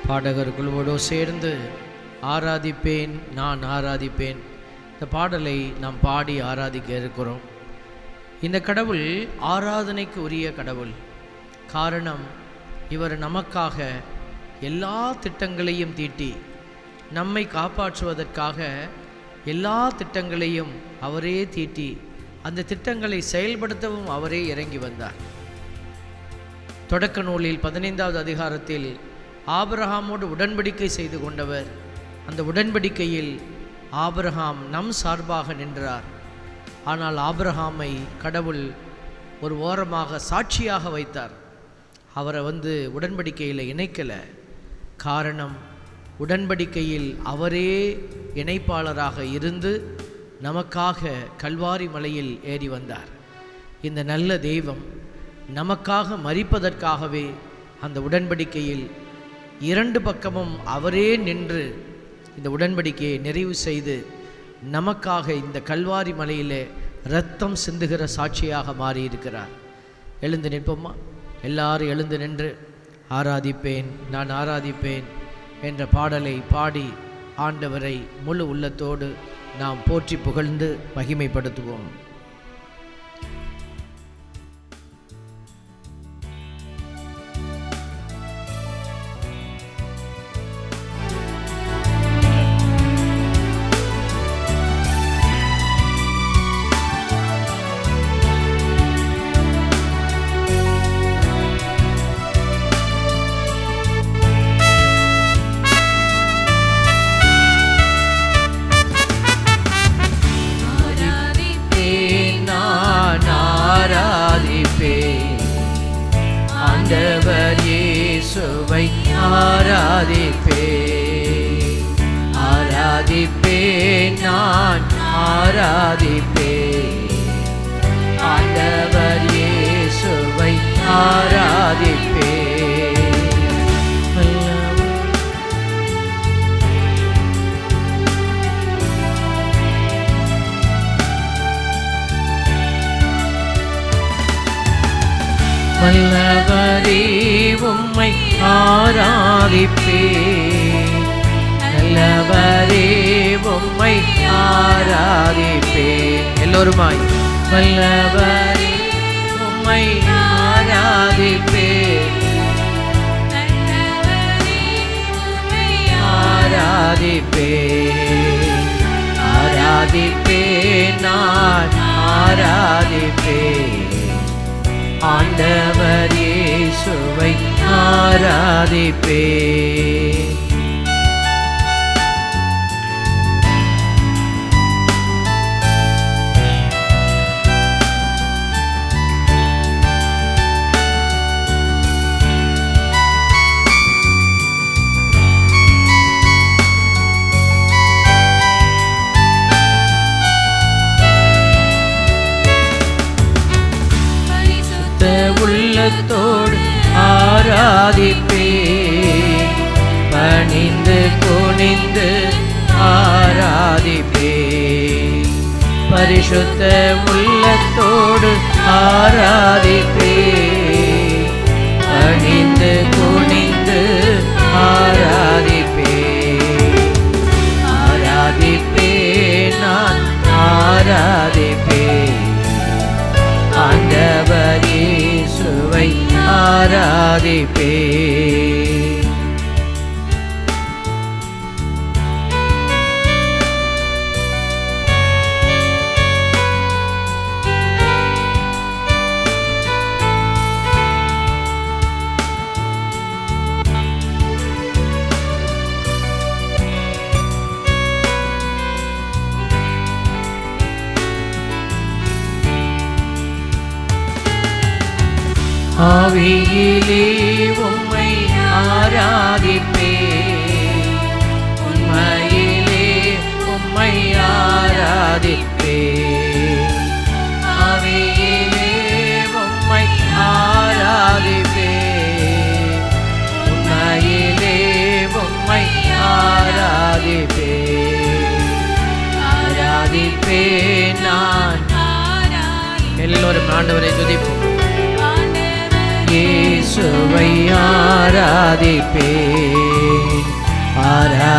பாடகர் குழுவோடு சேர்ந்து ஆராதிப்பேன் நான் ஆராதிப்பேன் இந்த பாடலை நாம் பாடி ஆராதிக்க இருக்கிறோம். இந்த கடவுள் ஆராதனைக்கு உரிய கடவுள். காரணம், இவர் நமக்காக எல்லா திட்டங்களையும் தீட்டி நம்மை காப்பாற்றுவதற்காக எல்லா திட்டங்களையும் அவரே தீட்டி அந்த திட்டங்களை செயல்படுத்தவும் அவரே இறங்கி வந்தார். தொடக்க நூலில் 15வது அதிகாரத்தில் ஆபிரகாமோடு உடன்படிக்கை செய்து கொண்டவர். அந்த உடன்படிக்கையில் ஆபிரகாம் நம் சார்பாக நின்றார். ஆனால் ஆபிரகாமை கடவுள் ஒரு ஓரமாக சாட்சியாக வைத்தார். அவரை உடன்படிக்கையில் இணைக்கலை. காரணம், உடன்படிக்கையில் அவரே இணைப்பாளராக இருந்து நமக்காக கல்வாரி மலையில் ஏறி வந்தார். இந்த நல்ல தெய்வம் நமக்காக மரிப்பதற்காகவே அந்த உடன்படிக்கையில் 2 பக்கமும் அவரே நின்று இந்த உடன்படிக்கையை நிறைவு செய்து நமக்காக இந்த கல்வாரி மலையிலே இரத்தம் சிந்துகிற சாட்சியாக மாறியிருக்கிறார். எழுந்து நிற்போமா? எல்லாரும் எழுந்து நின்று ஆராதிப்பேன் நான் ஆராதிப்பேன் என்ற பாடலை பாடி ஆண்டவரை முழு உள்ளத்தோடு நாம் போற்றி புகழ்ந்து மகிமைப்படுத்துவோம். ஆண்டவர் இயேசுவை ஆராதிப்பேன், ஆராதிப்பேன் நான் ஆராதிப்பேன். ஆண்டவர் இயேசுவை ஆராதிப்பேன். வல்லவரே உம்மை ஆராதிப்பேன், நல்லவரே உம்மை ஆராதிப்பேன். எல்லோருமாய் வல்லவரே உம்மை ஆராதிப்பேன், ஆராதிப்பேன், ஆராதிப்பேன் நான் ஆராதிப்பேன். ஆண்டவர் இயேசுவை ஆராதிப்பேன். உள்ளத்தோடு ஆராதிப்பேன், பணிந்து குனிந்து ஆராதிப்பேன். பரிசுத்த உள்ளத்தோடு ஆராதிப்பேன், பணிந்து குனிந்து ஆராதிப்பேன். ஆராதிப்பேன் நான் ஆராதிப்பேன். ஆண்டவர் இயேசுவை ஆராதிப்பேன். ஆவியிலே உம்மை ஆராதிப்பேன், உண்மையிலே உம்மை ஆராதிப்பேன். ஆவியிலே உம்மை ஆராதிப்பேன், உண்மையிலே உம்மை ஆராதிப்பேன். ஆராதிப்பேன் நான். எல்லோரும் ஆண்டவரை துதிப்போம். இயேசுவை ஆராதிப்பேன்,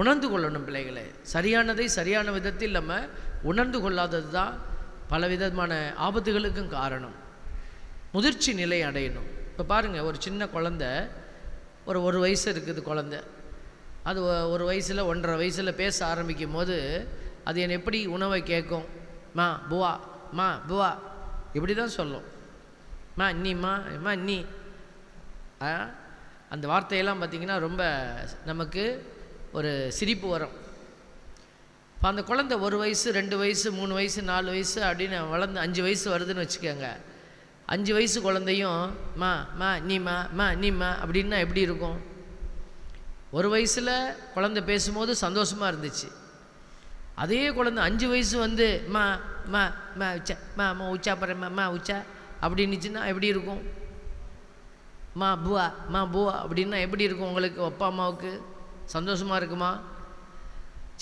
உணர்ந்து கொள்ளணும் பிள்ளைகளை. சரியானதை சரியான விதத்தில் நம்ம உணர்ந்து கொள்ளாதது தான் பலவிதமான ஆபத்துகளுக்கும் காரணம். முதிர்ச்சி நிலை அடையணும். இப்போ பாருங்கள், ஒரு சின்ன குழந்தை, ஒரு வயசு இருக்குது குழந்தை, அது ஒரு வயசில் 1.5 வயசில் பேச ஆரம்பிக்கும் போது அது என்னை எப்படி உணவை கேட்கும்? மா புவா, மா புவா, இப்படி தான் சொல்லும். மா நீ மா நீ. அந்த வார்த்தையெல்லாம் பார்த்திங்கன்னா ரொம்ப நமக்கு ஒரு சிரிப்பு வரும். இப்போ அந்த குழந்தை 1 வயசு 2 வயசு 3 வயசு 4 வயசு அப்படின்னு வளர்ந்து 5 வயசு வருதுன்னு வச்சுக்கோங்க. 5 வயசு குழந்தையும் மா மா நீமா அப்படின்னா எப்படி இருக்கும்? 1 வயசில் குழந்தை பேசும்போது சந்தோஷமாக இருந்துச்சு. அதே குழந்தை 5 வயசு வந்து மா மா மா உச்சா மா மா உச்சா பர மா உச்சா அப்படின்னுச்சுன்னா எப்படி இருக்கும்? மா புவா அப்படின்னா எப்படி இருக்கும்? உங்களுக்கு அப்பா அம்மாவுக்கு சந்தோஷமாக இருக்குமா?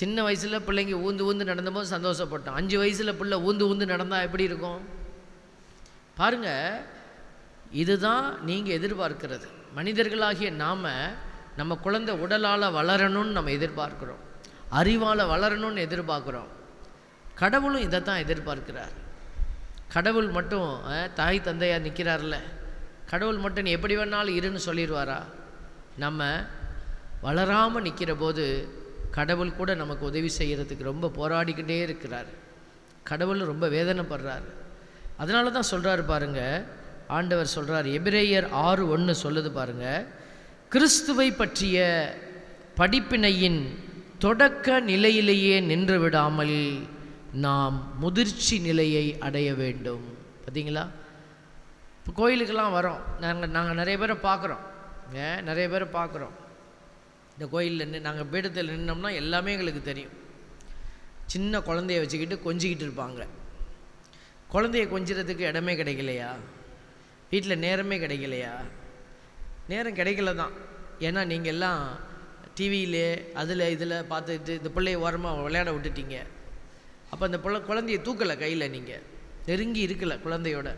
சின்ன வயசில் பிள்ளைங்க ஊந்து நடந்தபோது சந்தோஷப்பட்டோம். 5 வயசில் பிள்ளை ஊந்து நடந்தால் எப்படி இருக்கும்? பாருங்கள், இதுதான் நீங்கள் எதிர்பார்க்கிறது. மனிதர்களாகிய நாம் நம்ம குழந்தை உடலால் வளரணும்னு நம்ம எதிர்பார்க்குறோம், அறிவால் வளரணும்னு எதிர்பார்க்குறோம். கடவுளும் இதை தான் எதிர்பார்க்கிறார். கடவுள் மட்டும் தாய் தந்தையாக நிற்கிறார்ல, கடவுள் மட்டும் நீ எப்படி வேணாலும் இருன்னு சொல்லிடுவாரா? நம்ம வளராமல் நிற்கிற போது கடவுள் கூட நமக்கு உதவி செய்கிறதுக்கு ரொம்ப போராடிக்கிட்டே இருக்கிறார். கடவுள் ரொம்ப வேதனைப்படுறார். அதனால தான் சொல்கிறாரு பாருங்கள், ஆண்டவர் சொல்கிறார், எபிரேயர் 6:1 சொல்லுது பாருங்கள், கிறிஸ்துவை பற்றிய படிப்பினையின் தொடக்க நிலையிலேயே நின்று விடாமல் நாம் முதிர்ச்சி நிலையை அடைய வேண்டும். பார்த்தீங்களா? இப்போ கோயிலுக்கெல்லாம் வரோம், நாங்கள் நிறைய பேரை பார்க்குறோம். நிறைய பேரை பார்க்குறோம். இந்த கோயிலில் நாங்கள் பீடத்தில் நின்னோம்னா எல்லாமே எங்களுக்கு தெரியும். சின்ன குழந்தைய வச்சுக்கிட்டு கொஞ்சிக்கிட்டு இருப்பாங்க. குழந்தைய கொஞ்சிறதுக்கு இடமே கிடைக்கலையா? வீட்டில் நேரமே கிடைக்கலையா? நேரம் கிடைக்கல தான். ஏன்னா நீங்கள் எல்லாம் டிவியிலே இதில் பார்த்துட்டு இந்த பிள்ளைய ஓரமாக விளையாட விட்டுட்டீங்க. அப்போ அந்த குழந்தைய தூக்கலை கையில், நீங்கள் நெருங்கி இருக்கலை குழந்தையோட.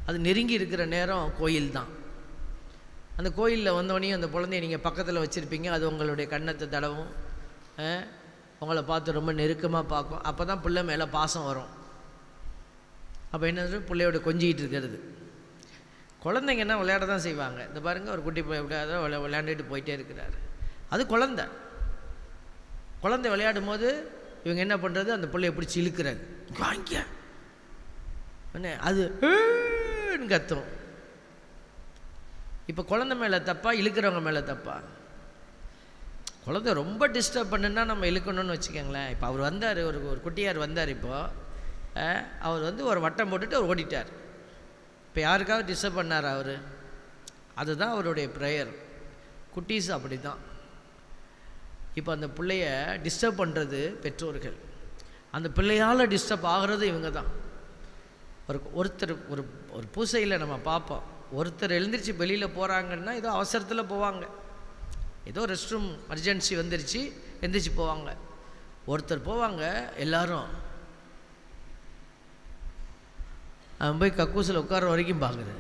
அது நெருங்கி இருக்கிற நேரம் கோயில் தான். அந்த கோயிலில் வந்தோடனே அந்த குழந்தைய நீங்கள் பக்கத்தில் வச்சுருப்பீங்க. அது உங்களுடைய கண்ணத்தை தடவும், உங்களை பார்த்து ரொம்ப நெருக்கமாக பார்க்கும். அப்போ தான் பிள்ளை மேலே பாசம் வரும். அப்போ என்னது, பிள்ளையோட கொஞ்சிக்கிட்டு இருக்கிறது. குழந்தைங்கன்னா விளையாட தான் செய்வாங்க. இந்த பாருங்கள், ஒரு குட்டி விளையாண்டுட்டு போயிட்டே இருக்கிறார். அது குழந்தை விளையாடும் போது இவங்க என்ன பண்ணுறது, அந்த பிள்ளைய பிடிச்சி இழுக்கிறது, வாங்க அது கத்தும். இப்போ குழந்தை மேலே தப்பா, இழுக்கிறவங்க மேலே தப்பா? குழந்தை ரொம்ப டிஸ்டர்ப் பண்ணுன்னா நம்ம இழுக்கணும்னு வச்சுக்கோங்களேன். இப்போ அவர் வந்தார், ஒரு குட்டியார் வந்தார். இப்போது அவர் வந்து ஒரு வட்டம் போட்டுட்டு அவர் ஓடிட்டார். இப்போ யாருக்காவது டிஸ்டர்ப் பண்ணார் அவர்? அதுதான் அவருடைய ப்ரேயர். குட்டீஸ் அப்படி தான். இப்போ அந்த பிள்ளைய டிஸ்டர்ப் பண்ணுறது பெற்றோர்கள், அந்த பிள்ளையால் டிஸ்டர்ப் ஆகிறது இவங்க தான். ஒருத்தர் ஒரு பூசையில் நம்ம பார்ப்போம், ஒருத்தர் எழுந்திரிச்சு வெளியில் போகிறாங்கன்னா ஏதோ அவசரத்தில் போவாங்க, ஏதோ ரெஸ்ட் ரூம் அர்ஜென்சி வந்துருச்சு எழுந்திரிச்சு போவாங்க. ஒருத்தர் போவாங்க, எல்லாரும் அவன் போய் கக்கூசில் உட்கார வரைக்கும் பார்க்குறது.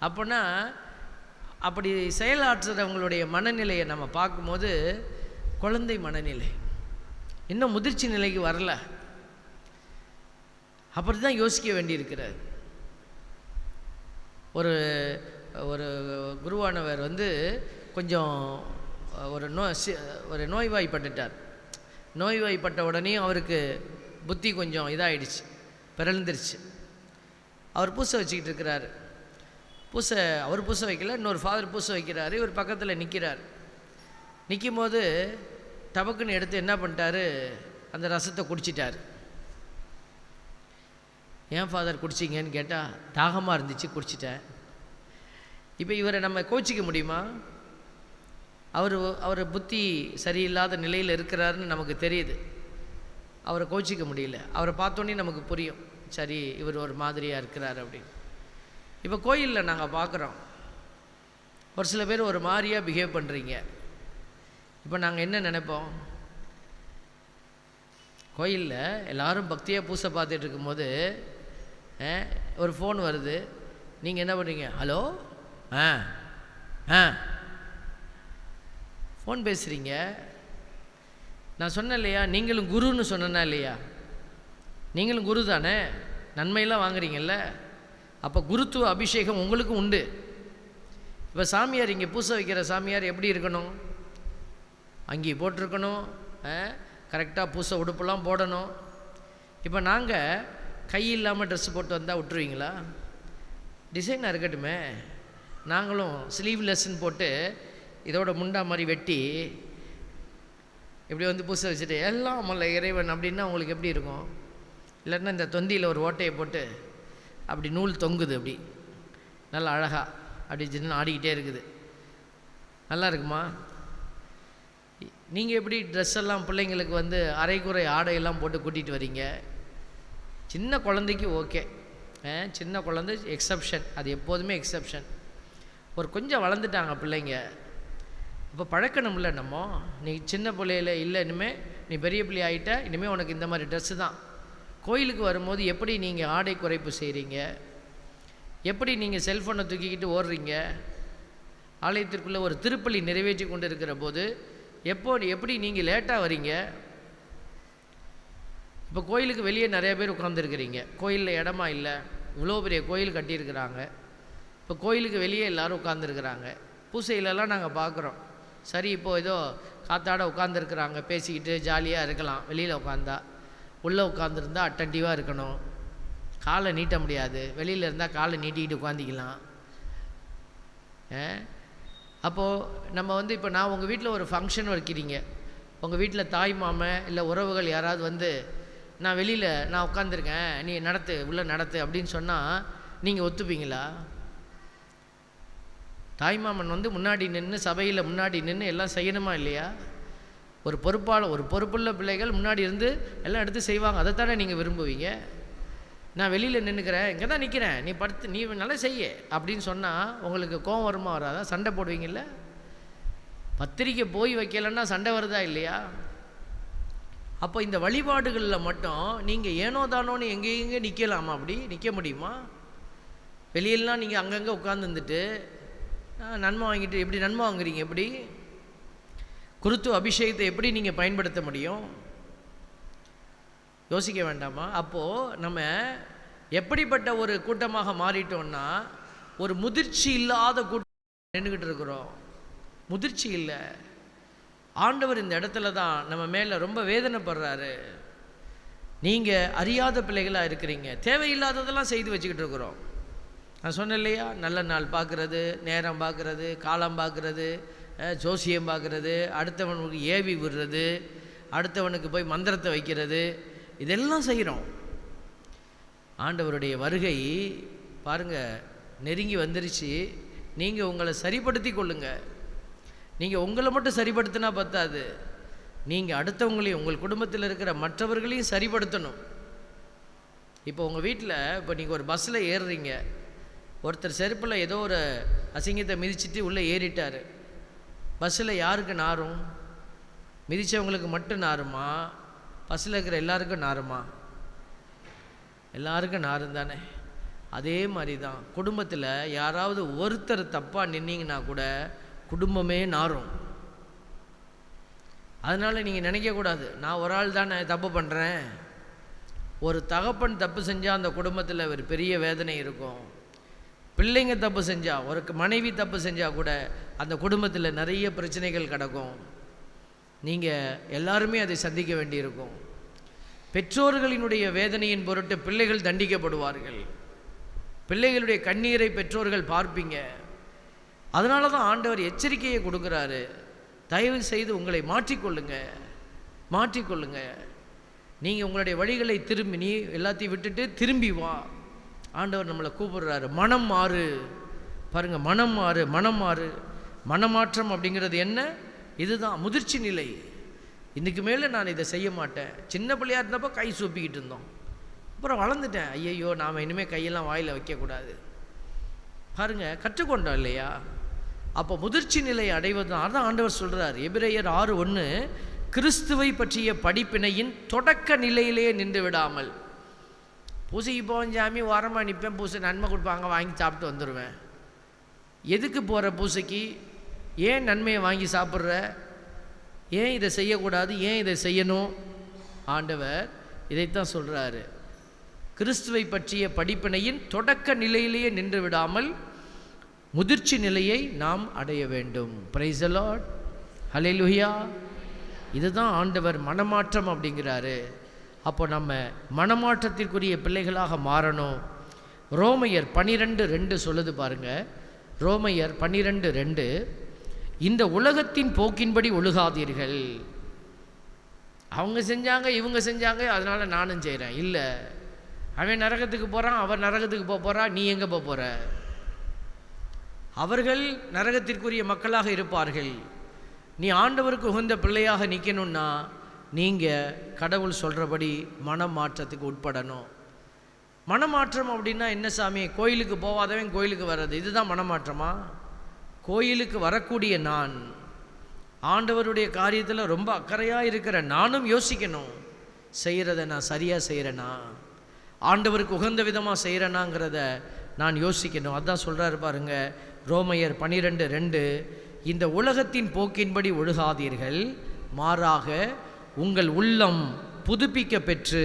அப்போனா அப்படி செயலாற்றுறவங்களுடைய மனநிலையை நம்ம பார்க்கும்போது குழந்தை மனநிலை இன்னும் முதிர்ச்சி நிலைக்கு வரல. அப்படி தான் யோசிக்க வேண்டியிருக்கிறார். ஒரு குருவானவர் வந்து கொஞ்சம் ஒரு நோய்வாய்ப்பட்டுட்டார். நோய்வாய்ப்பட்ட உடனே அவருக்கு புத்தி கொஞ்சம் இதாகிடுச்சு, பிறந்துருச்சு. அவர் பூசை வச்சுக்கிட்டு இருக்கிறாரு. அவர் பூசை வைக்கல, இன்னொரு ஃபாதர் பூசை வைக்கிறாரு. இவர் பக்கத்தில் நிற்கிறார். நிற்கும் போது டபக்குன்னு எடுத்து என்ன பண்ணிட்டாரு, அந்த ரசத்தை குடிச்சிட்டார். ஏன் ஃபாதர் குடிச்சிங்கன்னு கேட்டால், தாகமாக இருந்துச்சு குடிச்சிட்டேன். இப்போ இவரை நம்ம கோச்சிக்க முடியுமா? அவர் புத்தி சரியில்லாத நிலையில் இருக்கிறாருன்னு நமக்கு தெரியுது. அவரை கோச்சிக்க முடியல. அவரை பார்த்தோன்னே நமக்கு புரியும், சரி இவர் ஒரு மாதிரியாக இருக்கிறார் அப்படின்னு. இப்போ கோயிலில் நாங்கள் பார்க்குறோம், ஒரு சில பேர் ஒரு மாதிரியாக பிஹேவ் பண்ணுறீங்க. இப்போ நாங்கள் என்ன நினைப்போம், கோயிலில் எல்லோரும் பக்தியாக பூசை பார்த்துட்டு இருக்கும்போது ஒரு ஃபோன் வருது. நீங்கள் என்ன பண்ணுறீங்க, ஹலோ ஃபோன் பேசுகிறீங்க. நான் சொன்னேன் இல்லையா, நீங்களும் குருன்னு சொன்னேன்னா இல்லையா? நீங்களும் குரு தானே, நன்மையெல்லாம் வாங்குறீங்கல்ல. அப்போ குருத்துவ அபிஷேகம் உங்களுக்கும் உண்டு. இப்போ சாமியார், இங்கே பூசை வைக்கிற சாமியார் எப்படி இருக்கணும்? அங்கே போட்டிருக்கணும், கரெக்டாக பூசை உடுப்பெல்லாம் போடணும். இப்போ நாங்கள் கை இல்லாமல் ட்ரெஸ் போட்டு வந்தால் விட்டுருவீங்களா? டிசைனாக இருக்கட்டுமே. நாங்களும் ஸ்லீவ்லெஸ்ன்னு போட்டு இதோட முண்டா மாதிரி வெட்டி இப்படி வந்து பூசை வச்சுட்டு எல்லாம் மல்ல இறைவன் அப்படின்னா உங்களுக்கு எப்படி இருக்கும்? இல்லைன்னா இந்த தொந்தியில் ஒரு ஓட்டையை போட்டு அப்படி நூல் தொங்குது, அப்படி நல்லா அழகாக அப்படி சின்ன ஆடிக்கிட்டே இருக்குது, நல்லா இருக்குமா? நீங்கள் எப்படி ட்ரெஸ் எல்லாம் பிள்ளைங்களுக்கு வந்து அரைக்குறை ஆடையெல்லாம் போட்டு கூட்டிகிட்டு வரீங்க? சின்ன குழந்தைக்கு ஓகே, சின்ன குழந்தை எக்ஸப்ஷன், அது எப்போதுமே எக்ஸப்ஷன். ஒரு கொஞ்சம் வளர்ந்துட்டாங்க பிள்ளைங்க, இப்போ பழக்கணும்ல நம்ம. நீ சின்ன பிள்ளையில இல்லை, இனிமேல் நீ பெரிய பிள்ளை ஆகிட்ட, இனிமேல் உனக்கு இந்த மாதிரி ட்ரெஸ்ஸு தான். கோயிலுக்கு வரும்போது எப்படி நீங்கள் ஆடை குறைப்பு செய்கிறீங்க? எப்படி நீங்கள் செல்ஃபோனை தூக்கிக்கிட்டு ஓடுறீங்க? ஆலயத்திற்குள்ளே ஒரு திருப்பலி நிறைவேற்றி கொண்டு இருக்கிற போது எப்படி நீங்கள் லேட்டாக வரீங்க? இப்போ கோயிலுக்கு வெளியே நிறைய பேர் உட்காந்துருக்கிறீங்க, கோயிலில் இடமா இல்லை, இவ்வளோ பெரிய கோயில் கட்டியிருக்கிறாங்க. இப்போ கோயிலுக்கு வெளியே எல்லோரும் உட்காந்துருக்குறாங்க. பூசையிலலாம் நாங்கள் பார்க்குறோம். சரி, இப்போது ஏதோ காத்தாட உட்காந்துருக்குறாங்க, பேசிக்கிட்டு ஜாலியாக இருக்கலாம். வெளியில் உட்காந்தா, உள்ளே உட்காந்துருந்தா அட்டன்டிவாக இருக்கணும், காலை நீட்ட முடியாது. வெளியில் இருந்தால் காலை நீட்டிக்கிட்டு உட்காந்திக்கலாம். அப்போது நம்ம வந்து இப்போ நான் உங்கள் வீட்டில் ஒரு ஃபங்க்ஷன் வைக்கிறீங்க, உங்கள் வீட்டில் தாய் மாமன் இல்லை உறவுகள் யாராவது வந்து நான் வெளியில் நான் உட்காந்துருக்கேன், நீ நடத்து, உள்ளே நடத்து அப்படின்னு சொன்னால் நீங்கள் ஒத்துப்பீங்களா? தாய்மாமன் வந்து முன்னாடி நின்று, சபையில் முன்னாடி நின்று எல்லாம் செய்யணுமா இல்லையா? ஒரு பொறுப்புள்ள பிள்ளைகள் முன்னாடி இருந்து எல்லாம் எடுத்து செய்வாங்க, அதைத்தானே நீங்கள் விரும்புவீங்க. நான் வெளியில் நின்றுக்கிறேன், இங்கே தான் நிற்கிறேன், நீ நீ நல்லா செய்ய அப்படின்னு சொன்னால் உங்களுக்கு கோவம் வருமா வராதா? சண்டை போடுவீங்கள்ல? பத்திரிக்கை போய் வைக்கலைன்னா சண்டை வருதா இல்லையா? அப்போ இந்த வழிபாடுகளில் மட்டும் நீங்கள் ஏனோ தானோன்னு எங்கெங்கே நிற்கலாமா? அப்படி நிற்க முடியுமா? வெளியெல்லாம் நீங்கள் அங்கங்கே உட்காந்துருந்துட்டு நன்மை வாங்கிட்டு எப்படி நன்மை வாங்குறீங்க? எப்படி குருத்துவ அபிஷேகத்தை எப்படி நீங்கள் பயன்படுத்த முடியும்? யோசிக்க வேண்டாமா? அப்போது நம்ம எப்படிப்பட்ட ஒரு கூட்டமாக மாறிட்டோம்னா, ஒரு முதிர்ச்சி இல்லாத கூட்டம் நின்றுக்கிட்டு இருக்கிறோம். முதிர்ச்சி இல்லை. ஆண்டவர் இந்த இடத்துல தான் நம்ம மேலே ரொம்ப வேதனைப்படுறாரு. நீங்கள் அறியாத பிள்ளைகளாக இருக்கிறீங்க, தேவையில்லாததெல்லாம் செய்து வச்சுக்கிட்டு இருக்கிறோம். நான் சொன்னேன் இல்லையா, நல்ல நாள் பார்க்குறது, நேரம் பார்க்குறது, காலம் பார்க்குறது, ஜோசியம் பார்க்குறது, அடுத்தவனுக்கு ஏவி விடுறது, அடுத்தவனுக்கு போய் மந்திரத்தை வைக்கிறது, இதெல்லாம் செய்கிறோம். ஆண்டவருடைய வருகை பாருங்கள் நெருங்கி வந்துருச்சு. நீங்கள் உங்களை சரிப்படுத்தி கொள்ளுங்கள். நீங்கள் உங்களை மட்டும் சரிப்படுத்தினா பத்தாது, நீங்கள் அடுத்தவங்களையும் உங்கள் குடும்பத்தில் இருக்கிற மற்றவர்களையும் சரிப்படுத்தணும். இப்போ உங்கள் வீட்டில் இப்போ நீங்கள் ஒரு பஸ்ஸில் ஏறுறீங்க, ஒருத்தர் செருப்பில் ஏதோ ஒரு அசிங்கத்தை மிதிச்சுட்டு உள்ளே ஏறிட்டார். பஸ்ஸில் யாருக்கு நாரும்? மிதித்தவங்களுக்கு மட்டும் நாருமா? பஸ்ஸில் இருக்கிற எல்லாருக்கும் நாருமா? எல்லாருக்கும் நாரும் தானே. அதே மாதிரி தான் குடும்பத்தில் யாராவது ஒருத்தர் தப்பாக நின்னீங்கன்னா கூட குடும்பமே நாரும். அதனால் நீங்கள் நினைக்கக்கூடாது நான் ஒரு ஆள் தானே தப்பு பண்ணுறேன். ஒரு தகப்பன் தப்பு செஞ்சால் அந்த குடும்பத்தில் ஒரு பெரிய வேதனை இருக்கும். பிள்ளைங்க தப்பு செஞ்சால், ஒரு மனைவி தப்பு செஞ்சால் கூட அந்த குடும்பத்தில் நிறைய பிரச்சனைகள் கிடக்கும். நீங்கள் எல்லாருமே அதை சந்திக்க வேண்டியிருக்கும். பெற்றோர்களினுடைய வேதனையின் பொருட்டு பிள்ளைகள் தண்டிக்கப்படுவார்கள். பிள்ளைகளுடைய கண்ணீரை பெற்றோர்கள் பார்ப்பீங்க. அதனால தான் ஆண்டவர் எச்சரிக்கையை கொடுக்குறாரு, தயவு செய்து உங்களை மாற்றிக்கொள்ளுங்க. நீங்கள் உங்களுடைய வழிகளை திரும்பி, நீ எல்லாத்தையும் விட்டுட்டு திரும்பி வா. ஆண்டவர் நம்மளை கூப்பிடுறாரு, மனம் மாறு. பாருங்கள், மனம் மாறு. மனமாற்றம் அப்படிங்கிறது என்ன? இதுதான் முதிர்ச்சி நிலை. இதுக்கு மேலே நான் இதை செய்ய மாட்டேன். சின்ன பிள்ளையாக இருந்தப்போ கை சூப்பிக்கிட்டு இருந்தோம், அப்புறம் வளர்ந்துட்டேன், ஐயையோ நாம் இனிமேல் கையெல்லாம் வாயில் வைக்கக்கூடாது. பாருங்கள், கற்றுக்கொண்டோம் இல்லையா? அப்போ முதிர்ச்சி நிலை அடைவது தான் ஆண்டவர் சொல்கிறார். எபிரேயர் 6:1, கிறிஸ்துவை பற்றிய படிப்பினையின் தொடக்க நிலையிலேயே நின்று விடாமல். பூசைக்கு போவேன் சாமி, ஓரமாக நிற்பேன், பூசை நன்மை கொடுப்பாங்க, வாங்கி சாப்பிட்டு வந்துடுவேன். எதுக்கு போகிற பூசைக்கு? ஏன் நன்மையை வாங்கி சாப்பிட்ற? ஏன் இதை செய்யக்கூடாது, ஏன் இதை செய்யணும்? ஆண்டவர் இதைத்தான் சொல்கிறாரு. கிறிஸ்துவை பற்றிய படிப்பினையின் தொடக்க நிலையிலேயே நின்று விடாமல் முதிர்ச்சி நிலையை நாம் அடைய வேண்டும். Price the Lord, hallelujah. இதுதான் ஆண்டவர் மனமாற்றம் அப்படிங்கிறாரு. அப்போ நம்ம மனமாற்றத்திற்குரிய பிள்ளைகளாக மாறணும். ரோமையர் 12:2 சொல்லுது பாருங்க. ரோமையர் 12:2, இந்த உலகத்தின் போக்கின்படி ஒழுகாதீர்கள். அவங்க செஞ்சாங்க, இவங்க செஞ்சாங்க, அதனால நானும் செய்கிறேன். இல்லை, அவன் நரகத்துக்கு போகிறான், அவர் நரகத்துக்கு போகிறா, நீ எங்கே போகிற? அவர்கள் நரகத்திற்குரிய மக்களாக இருப்பார்கள். நீ ஆண்டவருக்கு உகந்த பிள்ளையாக நிற்கணும்னா நீங்கள் கடவுள் சொல்கிறபடி மனமாற்றத்துக்கு உட்படணும். மனமாற்றம் அப்படின்னா என்ன சாமி? கோயிலுக்கு போகாதவன் கோயிலுக்கு வர்றது, இதுதான் மனமாற்றமா? கோயிலுக்கு வரக்கூடிய நான், ஆண்டவருடைய காரியத்தில் ரொம்ப அக்கறையாக இருக்கிற நானும் யோசிக்கணும், செய்கிறத நான் சரியாக செய்கிறேனா, ஆண்டவருக்கு உகந்த விதமாக செய்கிறேனாங்கிறத நான் யோசிக்கணும். அதான் சொல்கிறாரு பாருங்க ரோமையர் 12:2, இந்த உலகத்தின் போக்கின்படி ஒழுகாதீர்கள், மாறாக உங்கள் உள்ளம் புதுப்பிக்க பெற்று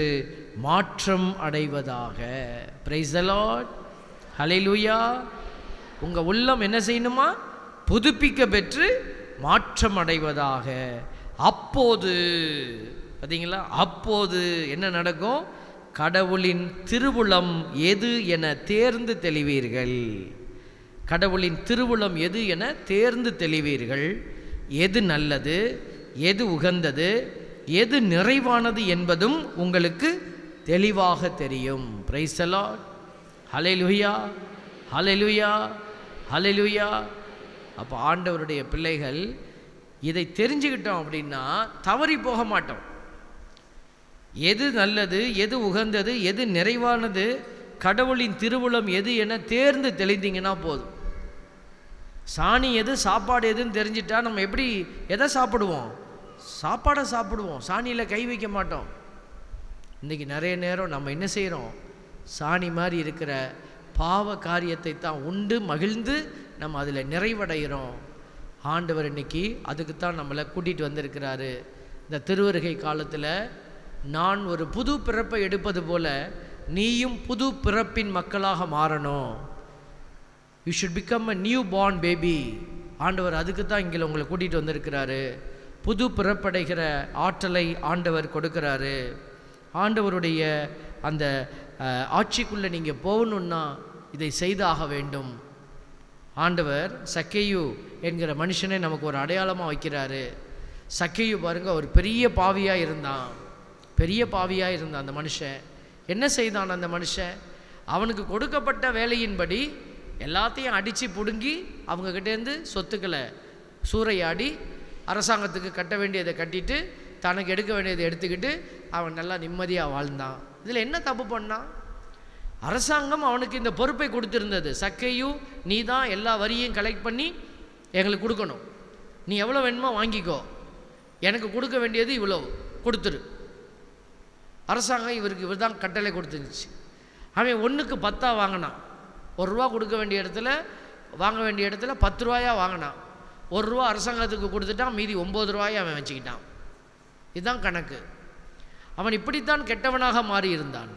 மாற்றம் அடைவதாக. பிரைஸ் தி லார்ட், ஹல்லேலூயா. உங்கள் உள்ளம் என்ன செய்யணுமா? புதுப்பிக்க பெற்று மாற்றம் அடைவதாக. அப்போது பார்த்தீங்களா, அப்போது என்ன நடக்கும்? கடவுளின் திருவுளம் எது என தேர்ந்து தெளிவீர்கள். கடவுளின் திருவுளம் எது என தேர்ந்து தெளிவீர்கள். எது நல்லது, எது உகந்தது, எது நிறைவானது என்பதும் உங்களுக்கு தெளிவாக தெரியும். Price the Lord, hallelujah, hallelujah, ஹல்லேலூயா. அப்போ ஆண்டவருடைய பிள்ளைகள் இதை தெரிஞ்சுக்கிட்டோம் அப்படின்னா தவறி போக மாட்டோம். எது நல்லது, எது உகந்தது, எது நிறைவானது, கடவுளின் திருவுளம் எது என தேர்ந்து தெளிந்தீங்கன்னா போதும். சாணி எது, சாப்பாடு எதுன்னு தெரிஞ்சிட்டா நம்ம எப்படி எதை சாப்பிடுவோம்? சாப்பாடை சாப்பிடுவோம், சாணியில் கை வைக்க மாட்டோம். இன்றைக்கி நிறைய நேரம் நம்ம என்ன செய்கிறோம்? சாணி மாதிரி இருக்கிற பாவ காரியத்தை தான் உண்டு மகிழ்ந்து நம்ம அதில் நிறைவடைகிறோம். ஆண்டவர் இன்னைக்கு அதுக்குத்தான் நம்மளை கூட்டிகிட்டு வந்திருக்கிறாரு. இந்த திருவருகை காலத்தில் நான் ஒரு புது பிறப்பை எடுப்பது போல நீயும் புது பிறப்பின் மக்களாக மாறணும். You should become a new born baby. ஆண்டவர் அதுக்கு தான் இங்கே உங்களை கூட்டிகிட்டு வந்திருக்கிறாரு. புது பிறப்படைகிற ஆற்றலை ஆண்டவர் கொடுக்கிறாரு. ஆண்டவருடைய அந்த ஆட்சிக்குள்ளே நீங்கள் போகணுன்னா இதை செய்தாக வேண்டும். ஆண்டவர் சக்கேயு என்கிற மனுஷனை நமக்கு ஒரு அடையாளமாக வைக்கிறாரு. சக்கேயு பாருங்கள், ஒரு பெரிய பாவியாக இருந்தான், பெரிய பாவியாக இருந்தான். அந்த மனுஷன் என்ன செய்தான்? அந்த மனுஷன் அவனுக்கு கொடுக்கப்பட்ட வேலையின்படி எல்லாத்தையும் அடித்து பிடுங்கி அவங்கக்கிட்டேருந்து சொத்துக்களை சூறையாடி அரசாங்கத்துக்கு கட்ட வேண்டியதை கட்டிட்டு தனக்கு எடுக்க வேண்டியதை எடுத்துக்கிட்டு அவன் நல்லா நிம்மதியாக வாழ்ந்தான். இதில் என்ன தப்பு பண்ணான்? அரசாங்கம் அவனுக்கு இந்த பொறுப்பை கொடுத்துருந்தது. சக்கேயு, நீ தான் எல்லா வரியும் கலெக்ட் பண்ணி எங்களுக்கு கொடுக்கணும், நீ எவ்வளோ வேணுமோ வாங்கிக்கோ, எனக்கு கொடுக்க வேண்டியது இவ்வளோ கொடுத்துரு. அரசாங்கம் இவர் தான் கட்டளை கொடுத்துருந்துச்சு. அவன் 1க்கு 10 வாங்கினான். 1 ரூபா கொடுக்க வேண்டிய இடத்துல வாங்க வேண்டிய இடத்துல 10 ரூபாயா வாங்கினான். 1 ரூபா அரசாங்கத்துக்கு கொடுத்துட்டான், மீதி 9 ரூபாயை அவன் வச்சுக்கிட்டான். இதுதான் கணக்கு. அவன் இப்படித்தான் கெட்டவனாக மாறி இருந்தான்.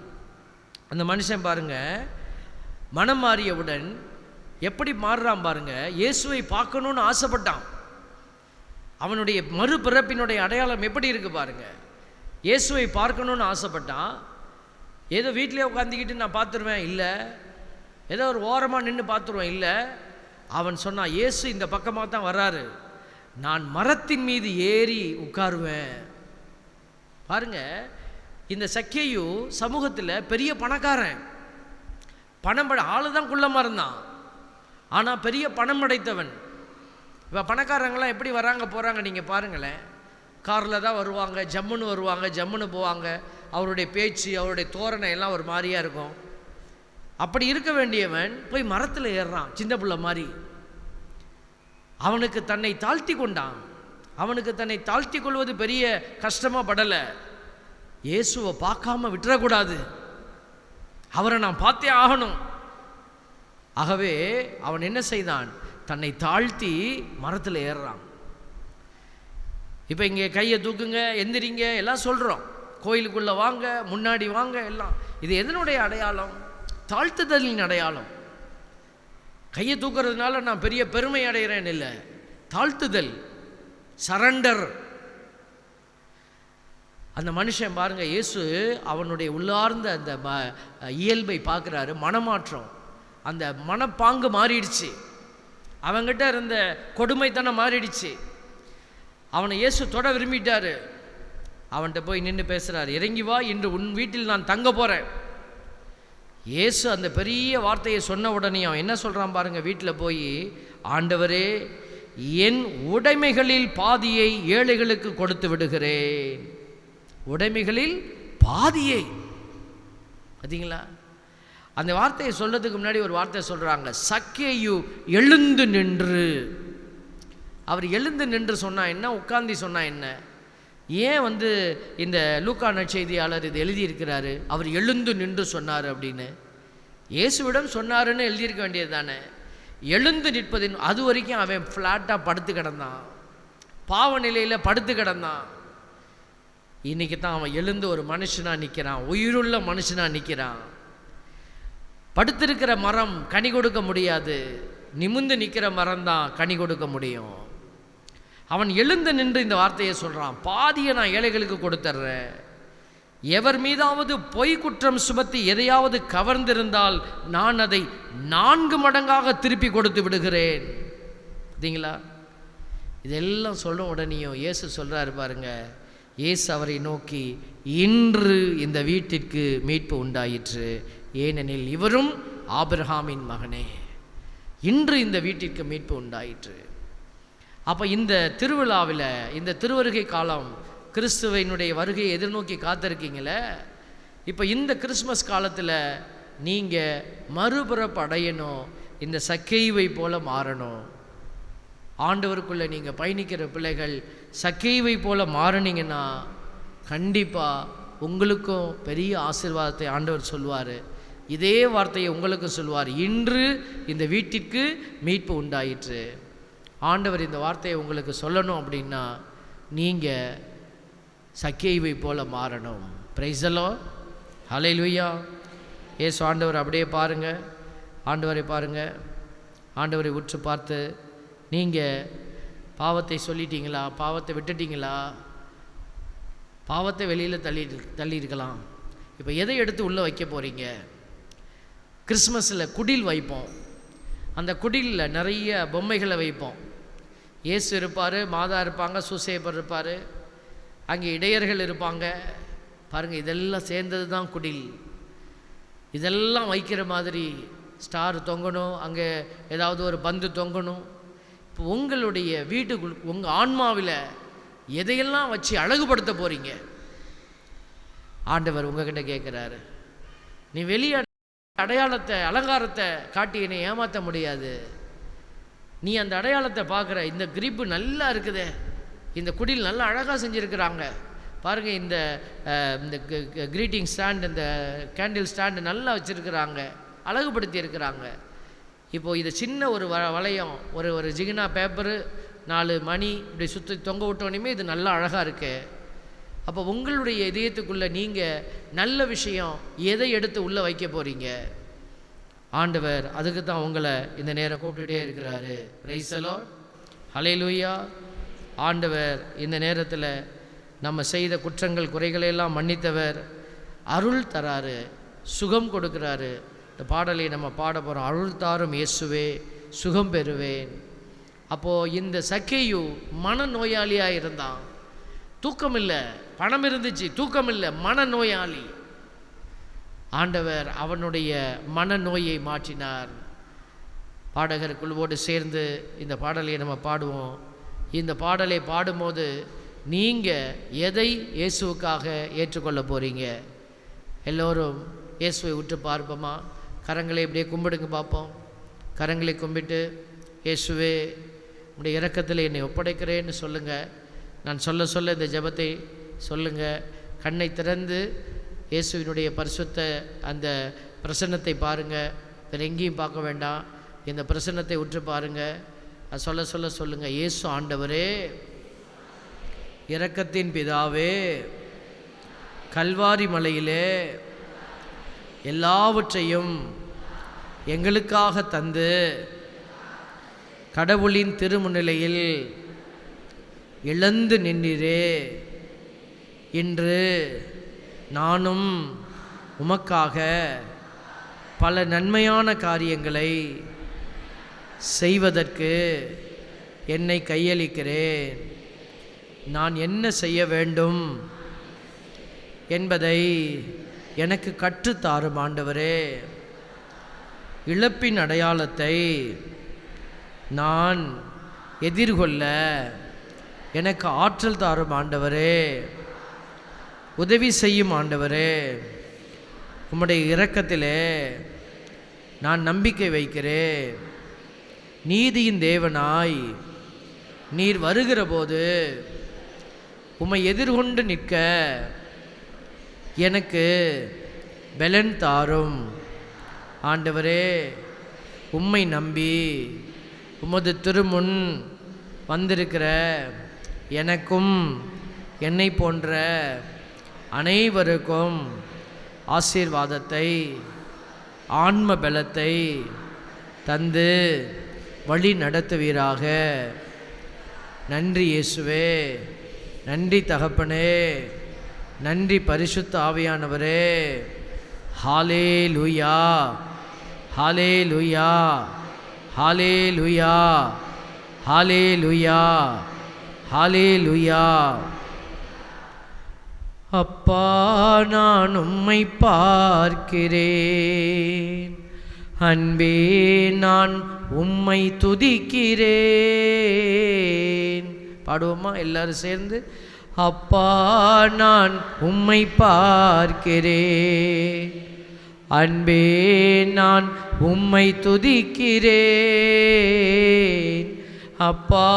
அந்த மனுஷன் பாருங்க, மனம் மாறியவுடன் எப்படி மாறுறான் பாருங்க. இயேசுவை பார்க்கணுன்னு ஆசைப்பட்டான். அவனுடைய மறுபிறப்பினுடைய அடையாளம் எப்படி இருக்கு பாருங்க. இயேசுவை பார்க்கணுன்னு ஆசைப்பட்டான். ஏதோ வீட்டிலே உட்காந்துக்கிட்டு நான் பார்த்துருவேன் இல்லை, ஏதோ ஒரு ஓரமாக நின்று பார்த்துருவேன் இல்லை. அவன் சொன்னான், இயேசு இந்த பக்கமாக தான் வர்றாரு, நான் மரத்தின் மீது ஏறி உட்காருவேன். பாருங்க, இந்த சக்கேயு சமூகத்தில் பெரிய பணக்காரன், பணம் ஆளு தான் குள்ளமாக இருந்தான், ஆனால் பெரிய பணம் அடைத்தவன். இப்போ பணக்காரங்களாம் எப்படி வராங்க போகிறாங்க நீங்கள் பாருங்களேன். காரில் தான் வருவாங்க, ஜம்முன்னு வருவாங்க, ஜம்முன்னு போவாங்க. அவருடைய பேச்சு, அவருடைய தோரணை எல்லாம் ஒரு மாதிரியாக இருக்கும். அப்படி இருக்க வேண்டியவன் போய் மரத்தில் ஏறுறான், சின்ன பிள்ளை மாதிரி. அவனுக்கு தன்னை தாழ்த்தி கொண்டான். அவனுக்கு தன்னை தாழ்த்தி கொள்வது பெரிய கஷ்டமாக படலை. இயேசுவை பார்க்காம விட்டுறக்கூடாது, அவரை நான் பார்த்தே ஆகணும். ஆகவே அவன் என்ன செய்தான்? தன்னை தாழ்த்தி மரத்தில் ஏறுறான். இப்போ இங்கே கையை தூக்குங்க, எந்திரிங்க எல்லாம் சொல்கிறோம், கோயிலுக்குள்ளே வாங்க, முன்னாடி வாங்க எல்லாம். இது எதனுடைய அடையாளம்? தாழ்த்துதலின் அடையாளம். கையை தூக்குறதுனால நான் பெரிய பெருமை அடைகிறேன் இல்லை, தாழ்த்துதல், சரண்டர். அந்த மனுஷன் பாருங்க, இயேசு அவனுடைய உள்ளார்ந்த அந்த இயல்பை பார்க்குறாரு, மனமாற்றம், அந்த மனப்பாங்கு மாறிடுச்சு, அவங்கிட்ட இருந்த கொடுமைத்தனம் மாறிடுச்சு. அவனை இயேசு தொட விரும்பிட்டாரு. அவன்கிட்ட போய் நின்று பேசுகிறார், இறங்கி வா, இன்று உன் வீட்டில் நான் தங்க போகிறேன். இயேசு அந்த பெரிய வார்த்தையை சொன்ன உடனே அவன் என்ன சொல்கிறான் பாருங்க, வீட்டில் போய், ஆண்டவரே என் உடைமைகளில் பாதியை ஏழைகளுக்கு கொடுத்து விடுகிறேன். உடைமைகளில் பாதியை, பார்த்தீங்களா? அந்த வார்த்தையை சொல்றதுக்கு முன்னாடி ஒரு வார்த்தை சொல்கிறாங்க, சக்கேயு எழுந்து நின்று. அவர் எழுந்து நின்று சொன்னால் என்ன, உட்கார்ந்து சொன்னால் என்ன? ஏன் இந்த லூக்கா நற்செய்தியாளர் இது எழுதியிருக்கிறாரு, அவர் எழுந்து நின்று சொன்னார் அப்படின்னு? இயேசுவிடம் சொன்னாருன்னு எழுதியிருக்க வேண்டியது தானே. எழுந்து நிற்பதின் அது வரைக்கும் அவன் ஃப்ளாட்டாக படுத்து கிடந்தான், பாவ நிலையில் படுத்து கிடந்தான். இன்னைக்கு தான் அவன் எழுந்து ஒரு மனுஷனாக நிற்கிறான், உயிருள்ள மனுஷனாக நிற்கிறான். படுத்திருக்கிற மரம் கனி கொடுக்க முடியாது, நிமிர்ந்து நிற்கிற மரம் தான் கனி கொடுக்க முடியும். அவன் எழுந்து நின்று இந்த வார்த்தையை சொல்கிறான், பாதியை நான் ஏழைகளுக்கு கொடுத்துட்றேன். எவர் மீதாவது பொய் குற்றம் சுமத்தி எதையாவது கவர்ந்திருந்தால் நான் அதை 4 மடங்காக திருப்பி கொடுத்து விடுகிறேன். சரிங்களா? இதெல்லாம் சொல்லும் உடனேயும் இயேசு சொல்கிறாரு பாருங்க, இயேசு அவரை நோக்கி, இன்று இந்த வீட்டிற்கு மீட்பு உண்டாயிற்று, ஏனெனில் இவரும் ஆபிரகாமின் மகனே. இன்று இந்த வீட்டிற்கு மீட்பு உண்டாயிற்று. அப்போ இந்த திருவிழாவில், இந்த திருவருகை காலம், கிறிஸ்துவனுடைய வருகையை எதிர்நோக்கி காத்திருக்கீங்களே, இப்போ இந்த கிறிஸ்மஸ் காலத்தில் நீங்கள் மறுபிறப்பு அடையணும், இந்த சக்கேயுவை போல மாறணும். ஆண்டவருக்குள்ளே நீங்கள் பயணிக்கிற பிள்ளைகள் சக்கேயுவை போல மாறினீங்கன்னா கண்டிப்பாக உங்களுக்கும் பெரிய ஆசீர்வாதத்தை ஆண்டவர் சொல்வார். இதே வார்த்தையை உங்களுக்கு சொல்வார், இன்று இந்த வீட்டிற்கு மீட்பு உண்டாயிற்று. ஆண்டவர் இந்த வார்த்தையை உங்களுக்கு சொல்லணும் அப்படின்னா நீங்கள் சக்கேயுவை போல மாறணும். பிரைஸ் தி லார்ட், ஹல்லேலூயா. இயேசு ஆண்டவர் அப்படியே பாருங்கள், ஆண்டவரை பாருங்கள், ஆண்டவரை உற்று பார்த்து, நீங்கள் பாவத்தை சொல்லிட்டீங்களா, பாவத்தை விட்டுட்டீங்களா, பாவத்தை வெளியில் தள்ளியிருக்கலாம். இப்போ எதை எடுத்து உள்ளே வைக்க போகிறீங்க? கிறிஸ்மஸில் குடில் வைப்போம், அந்த குடிலில் நிறைய பொம்மைகளை வைப்போம். இயேசு இருப்பார், மாதா இருப்பாங்க, சூசேப்பர் இருப்பார், அங்கே இடையர்கள் இருப்பாங்க. பாருங்கள், இதெல்லாம் சேர்ந்தது தான் குடில். இதெல்லாம் வைக்கிற மாதிரி ஸ்டார் தொங்கணும், அங்கே ஏதாவது ஒரு பந்து தொங்கணும். இப்போ உங்களுடைய வீட்டுக்குள், உங்கள் ஆன்மாவில் எதையெல்லாம் வச்சு அழகுபடுத்த போகிறீங்க? ஆண்டவர் உங்ககிட்ட கேட்குறாரு. நீ வெளியே அடையாளத்தை, அலங்காரத்தை காட்டி என்னை ஏமாற்ற முடியாது. நீ அந்த அடையாளத்தை பார்க்குற, இந்த கிரிப்பு நல்லா இருக்குதே, இந்த குடில் நல்லா அழகாக செஞ்சுருக்கிறாங்க பாருங்கள், இந்த க்ரீட்டிங் ஸ்டாண்ட், இந்த கேண்டில் ஸ்டாண்டு நல்லா வச்சுருக்கிறாங்க, அழகுபடுத்தி இருக்கிறாங்க. இப்போது இது சின்ன ஒரு வளையம், ஒரு ஜிகினா பேப்பரு, 4 மணி இப்படி சுற்றி தொங்க விட்டோனையுமே இது நல்லா அழகாக இருக்கு. அப்போ உங்களுடைய இதயத்துக்குள்ளே நீங்கள் நல்ல விஷயம் எதை எடுத்து உள்ளே வைக்க போகிறீங்க? ஆண்டவர் அதுக்கு தான் உங்களை இந்த நேரம் கூப்பிட்டுட்டே இருக்கிறாரு. Price the Lord, hallelujah. ஆண்டவர் இந்த நேரத்தில் நம்ம செய்த குற்றங்கள் குறைகளையெல்லாம் மன்னித்தவர், அருள் தராரு, சுகம் கொடுக்குறாரு. இந்த பாடலை நம்ம பாட போகிறோம், அருள் தாரும் இயேசுவே சுகம் பெறுவேன். அப்போது இந்த சக்கேயு மனநோயாளியாக இருந்தான், தூக்கம் இல்லை, பணம் இருந்துச்சு, தூக்கம் இல்லை, மனநோயாளி. ஆண்டவர் அவனுடைய மனநோயை மாற்றினார். பாடகர் குழுவோடு சேர்ந்து இந்த பாடலை நம்ம பாடுவோம். இந்த பாடலை பாடும்போது நீங்கள் எதை இயேசுவுக்காக ஏற்றுக்கொள்ள போகிறீங்க? எல்லோரும் இயேசுவை உற்று பார்ப்போமா? கரங்களை இப்படியே கும்பிடுங்க பார்ப்போம். கரங்களை கும்பிட்டு, இயேசுவே உடைய இரக்கத்தில் என்னை ஒப்படைக்கிறேன்னு சொல்லுங்கள். நான் சொல்ல சொல்ல இந்த ஜெபத்தை சொல்லுங்கள். கண்ணை திறந்து இயேசுவினுடைய பரிசுத்த அந்த பிரசன்னத்தை பாருங்கள். வேறு எங்கேயும் பார்க்க வேண்டாம், இந்த பிரசன்னத்தை உற்று பாருங்கள். அது சொல்ல சொல்ல சொல்லுங்கள், இயேசு ஆண்டவரே இரக்கத்தின் பிதாவே, கல்வாரி மலையிலே எல்லாவற்றையும் எங்களுக்காக தந்து கடவுளின் திருமுன்னிலையில் இழந்து நின்றீரே. இன்று நானும் உமக்காக பல நன்மையான காரியங்களை செய்வதற்கு என்னை கையளிக்கிறேன். நான் என்ன செய்ய வேண்டும் என்பதை எனக்கு கற்றுத்தாரும் ஆண்டவரே. இழப்பின் அடையாளத்தை நான் எதிர்கொள்ள எனக்கு ஆற்றல் தாரும் ஆண்டவரே. உதவி செய்யும் ஆண்டவரே. உம்முடைய இரக்கத்திலே நான் நம்பிக்கை வைக்கிறேன். நீதியின் தேவனாய் நீர் வருகிற போது உம்மை எதிர்கொண்டு நிற்க எனக்கு பலன் தாரும் ஆண்டவரே. உம்மை நம்பி உமது திருமுன் வந்திருக்கிற எனக்கும் என்னை போன்ற அனைவருக்கும் ஆசீர்வாதத்தை ஆன்ம பலத்தை தந்து வழி நடத்துவீராக. நன்றி இயேசுவே, நன்றி தகப்பனே, நன்றி பரிசுத்த ஆவியானவரே. ஹல்லேலூயா, ஹல்லேலூயா, ஹல்லேலூயா, ஹல்லேலூயா, ஹல்லேலூயா. அப்பா, நான் உம்மை பார்க்கிறேன். அன்பே, நான் உம்மை துதிக்கிறேன். பாடுவோமா எல்லாரும் சேர்ந்து? அப்பா, நான் உம்மை பார்க்கிறேன். அன்பே, நான் உம்மை துதிக்கிறேன். அப்பா,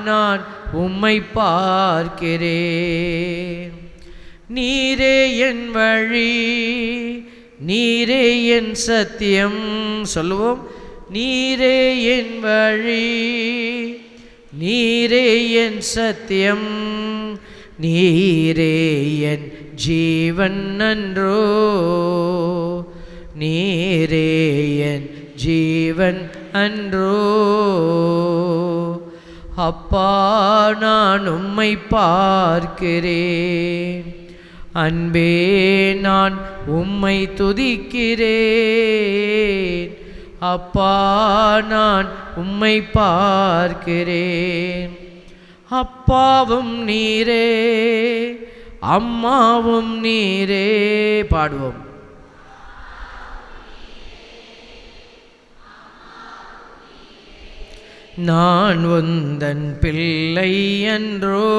நான் உம்மை பார்க்கிறேன். நீரே என் வழி, நீரே என் சத்தியம். சொல்லுவோம். நீரே என் வழி, நீரே என் சத்தியம், நீரே என் ஜீவன் அன்றோ, நீரே என் ஜீவன் அன்றோ. அப்பா, நான் உம்மை பார்க்கிறேன். அன்பே, நான் உம்மை துதிக்கிறேன். அப்பா, நான் உம்மை பார்க்கிறேன். அப்பாவும் நீரே, அம்மாவும் நீரே. பாடுவோம். நான் உந்தன் பிள்ளை அன்றோ,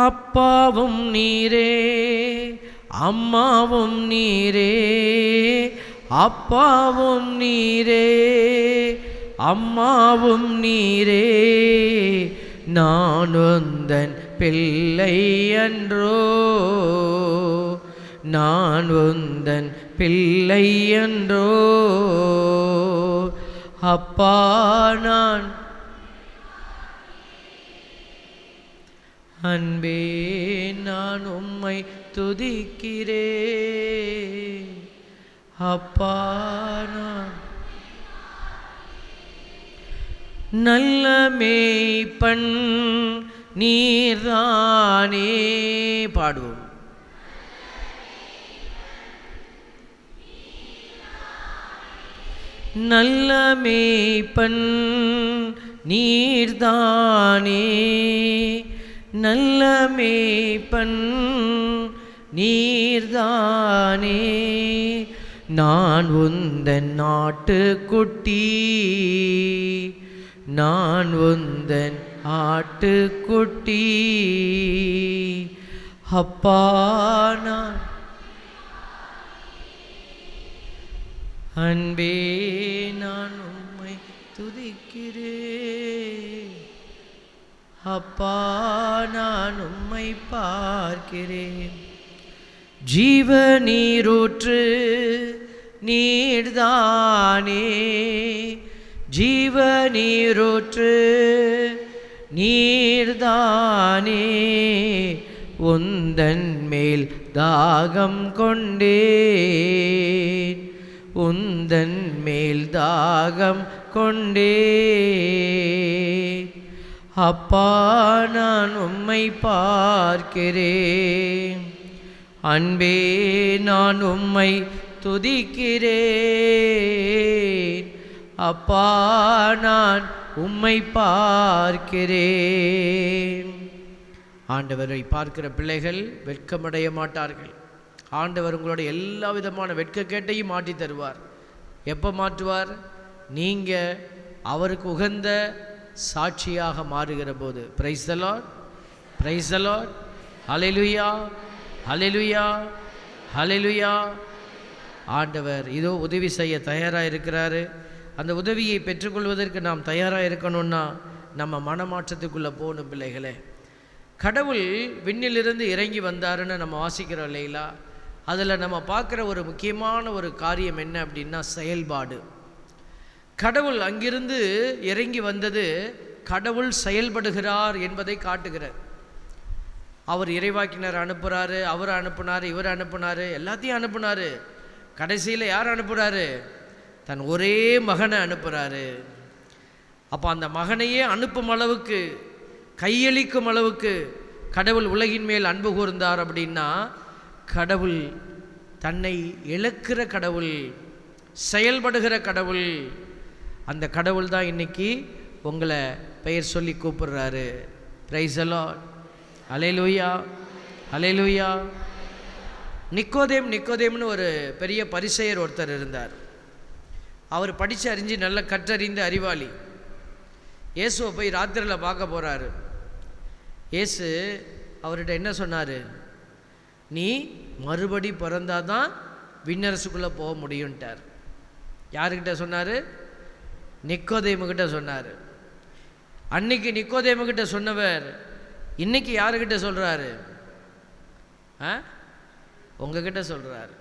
அப்பாவும் நீரே, அம்மாவும் நீரே. அப்பாவும் நீரே, அம்மாவும் நீரே. நான் உந்தன் பிள்ளை அன்றோ, நான் உந்தன் பிள்ளை அன்றோ. அப்பா, நான் அன்பே, நான் உம்மை துதிக்கிறேன். அப்பா, நான் நல்ல மேய்ப்பன் நீர்தானே. பாடுவோம். நல்ல மேய்ப்பன் நீர்தானே, நல்ல மேய்ப்பன் நீர்தானே. நான் உந்தன் நாட்டுக்குட்டி, நான் உந்தன் ஆட்டுக்குட்டி. அப்பா, நான் அன்பே, நான் உம்மை துதிக்கிறேன். அப்பா, நான் உம்மை பார்க்கிறேன். ஜீவ நீரூற்று, நீர்தானே, ஜீவ நீரூற்று நீர்தானே, உந்தன் மேல் தாகம் கொண்டேன், உந்தன் மேல் தாகம் கொண்டேன். அப்பா நான் உம்மை பார்க்கிறேன், அன்பே நான் உம்மை துதிக்கிறேன். அப்பா நான் உம்மை பார்க்கிறேன். ஆண்டவரை பார்க்கிற பிள்ளைகள் வெட்கமடைய மாட்டார்கள். ஆண்டவர் உங்களுடைய எல்லா விதமான வெட்கக்கேட்டையும் மாற்றி தருவார். எப்போ மாற்றுவார்? நீங்கள் அவருக்கு உகந்த சாட்சியாக மாறுகிற போது. Praise the Lord, praise the Lord. Hallelujah, hallelujah, hallelujah. ஆண்டவர் இதோ உதவி செய்ய தயாராக இருக்கிறாரு. அந்த உதவியை பெற்றுக்கொள்வதற்கு நாம் தயாராக இருக்கணும்னா நம்ம மனமாற்றத்துக்குள்ளே போகணும் பிள்ளைகளே. கடவுள் விண்ணிலிருந்து இறங்கி வந்தாருன்னு நம்ம வாசிக்கிறோம் இல்லைங்களா? அதில் நம்ம பார்க்குற ஒரு முக்கியமான ஒரு காரியம் என்ன அப்படின்னா செயல்பாடு. கடவுள் அங்கிருந்து இறங்கி வந்தது கடவுள் செயல்படுகிறார் என்பதை காட்டுகிறார். அவர் இறைவாக்கினர் அனுப்புகிறாரு, அவர் அனுப்புனார், இவர் அனுப்புனார், எல்லாத்தையும் அனுப்புனார். கடைசியில் யார் அனுப்புகிறாரு? தன் ஒரே மகனை அனுப்புகிறாரு. அப்போ அந்த மகனையே அனுப்பும் அளவுக்கு, கையளிக்கும் அளவுக்கு கடவுள் உலகின் மேல் அன்பு கூர்ந்தார். அப்படின்னா கடவுள் தன்னை இழக்கிற கடவுள், செயல்படுகிற கடவுள். அந்த கடவுள் தான் இன்னைக்கு உங்களை பெயர் சொல்லி கூப்பிடுறாரு. பிரைஸ் தி லார்ட், ஹல்லேலூயா, ஹல்லேலூயா. நிக்கோதேம்னு ஒரு பெரிய பரிசேயர் ஒருத்தர் இருந்தார். அவர் படித்து அறிஞ்சு நல்ல கற்றறிந்த அறிவாளி. இயேசுவை போய் ராத்திரியில் பார்க்க போகிறாரு. இயேசு அவர்கிட்ட என்ன சொன்னார்? நீ மறுபடி பிறந்தாதான் விண்ணரசுக்குள்ளே போக முடியும்ட்டார். யாருக்கிட்ட சொன்னார்? நிக்கோதேமுக்கிட்ட சொன்னார். அன்னைக்கு நிக்கோதேமுக்கிட்ட சொன்னவர் இன்னைக்கு யாருக்கிட்ட சொல்கிறாரு? உங்ககிட்ட சொல்கிறாரு.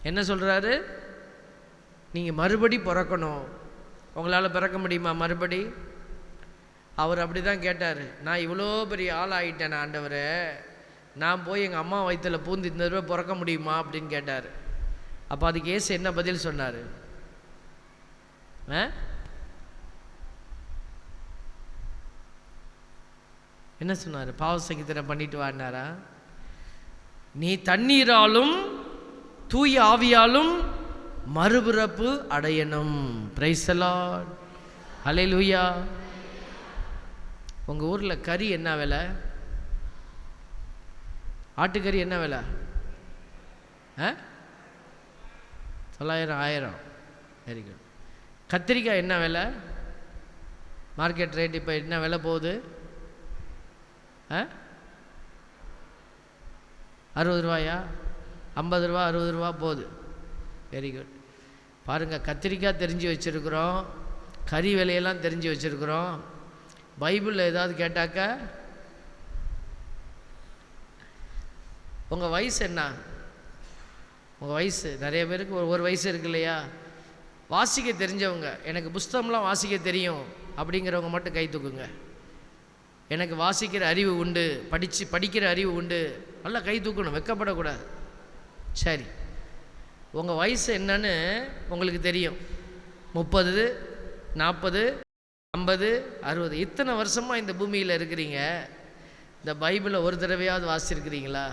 என்ன சொல்கிறாரு? நீங்கள் மறுபடி பிறக்கணும். உங்களால் பிறக்க முடியுமா மறுபடி? அவர் அப்படி தான் கேட்டார். நான் இவ்வளோ பெரிய ஆள் ஆகிட்டேன் ஆண்டவரே, நான் போய் எங்கள் அம்மா வயிற்றில் பூந்து இந்த தடவை பிறக்க முடியுமா அப்படின்னு கேட்டார். அப்போ அதுக்கு இயேசு என்ன பதில் சொன்னார்? என்ன சொன்னார்? பாவ சங்கீதனை பண்ணிட்டு வாடினாரா? நீ தண்ணீராலும் தூய ஆவியாலும் மறுபிறப்பு அடையணும். பிரைஸ் தி லார்ட், ஹல்லேலூயா. உங்கள் ஊரில் கறி என்ன விலை? ஆட்டுக்கறி என்ன விலை? 900, 1000. Very good. கத்திரிக்காய் என்ன விலை? மார்க்கெட் ரேட் இப்போ என்ன விலை போகுது? 60 ரூபாயா? 50 ரூபா, 60 ரூபா போகுது. Very good. பாருங்கள், கத்திரிக்காய் தெரிஞ்சு வச்சுருக்குறோம், கறி விலையெல்லாம் தெரிஞ்சு வச்சுருக்குறோம். பைபிளில் ஏதாவது கேட்டாக்கா உங்கள் வயசு என்ன? உங்கள் வயசு நிறைய பேருக்கு ஒரு வயசு இருக்கு இல்லையா? வாசிக்க தெரிஞ்சவங்க, எனக்கு புஸ்தகம்லாம் வாசிக்க தெரியும் அப்படிங்கிறவங்க மட்டும் கை தூக்குங்க. எனக்கு வாசிக்கிற அறிவு உண்டு, படிக்கிற அறிவு உண்டு, நல்லா கை தூக்கணும், வெக்கப்படக்கூடாது. சரி, உங்கள் வயசு என்னன்னு உங்களுக்கு தெரியும். 30, 40, 50, 60, இத்தனை வருஷமாக இந்த பூமியில் இருக்கிறீங்க. இந்த பைபிளை ஒரு தடவையாவது வாசிச்சிருக்கிறீங்களா?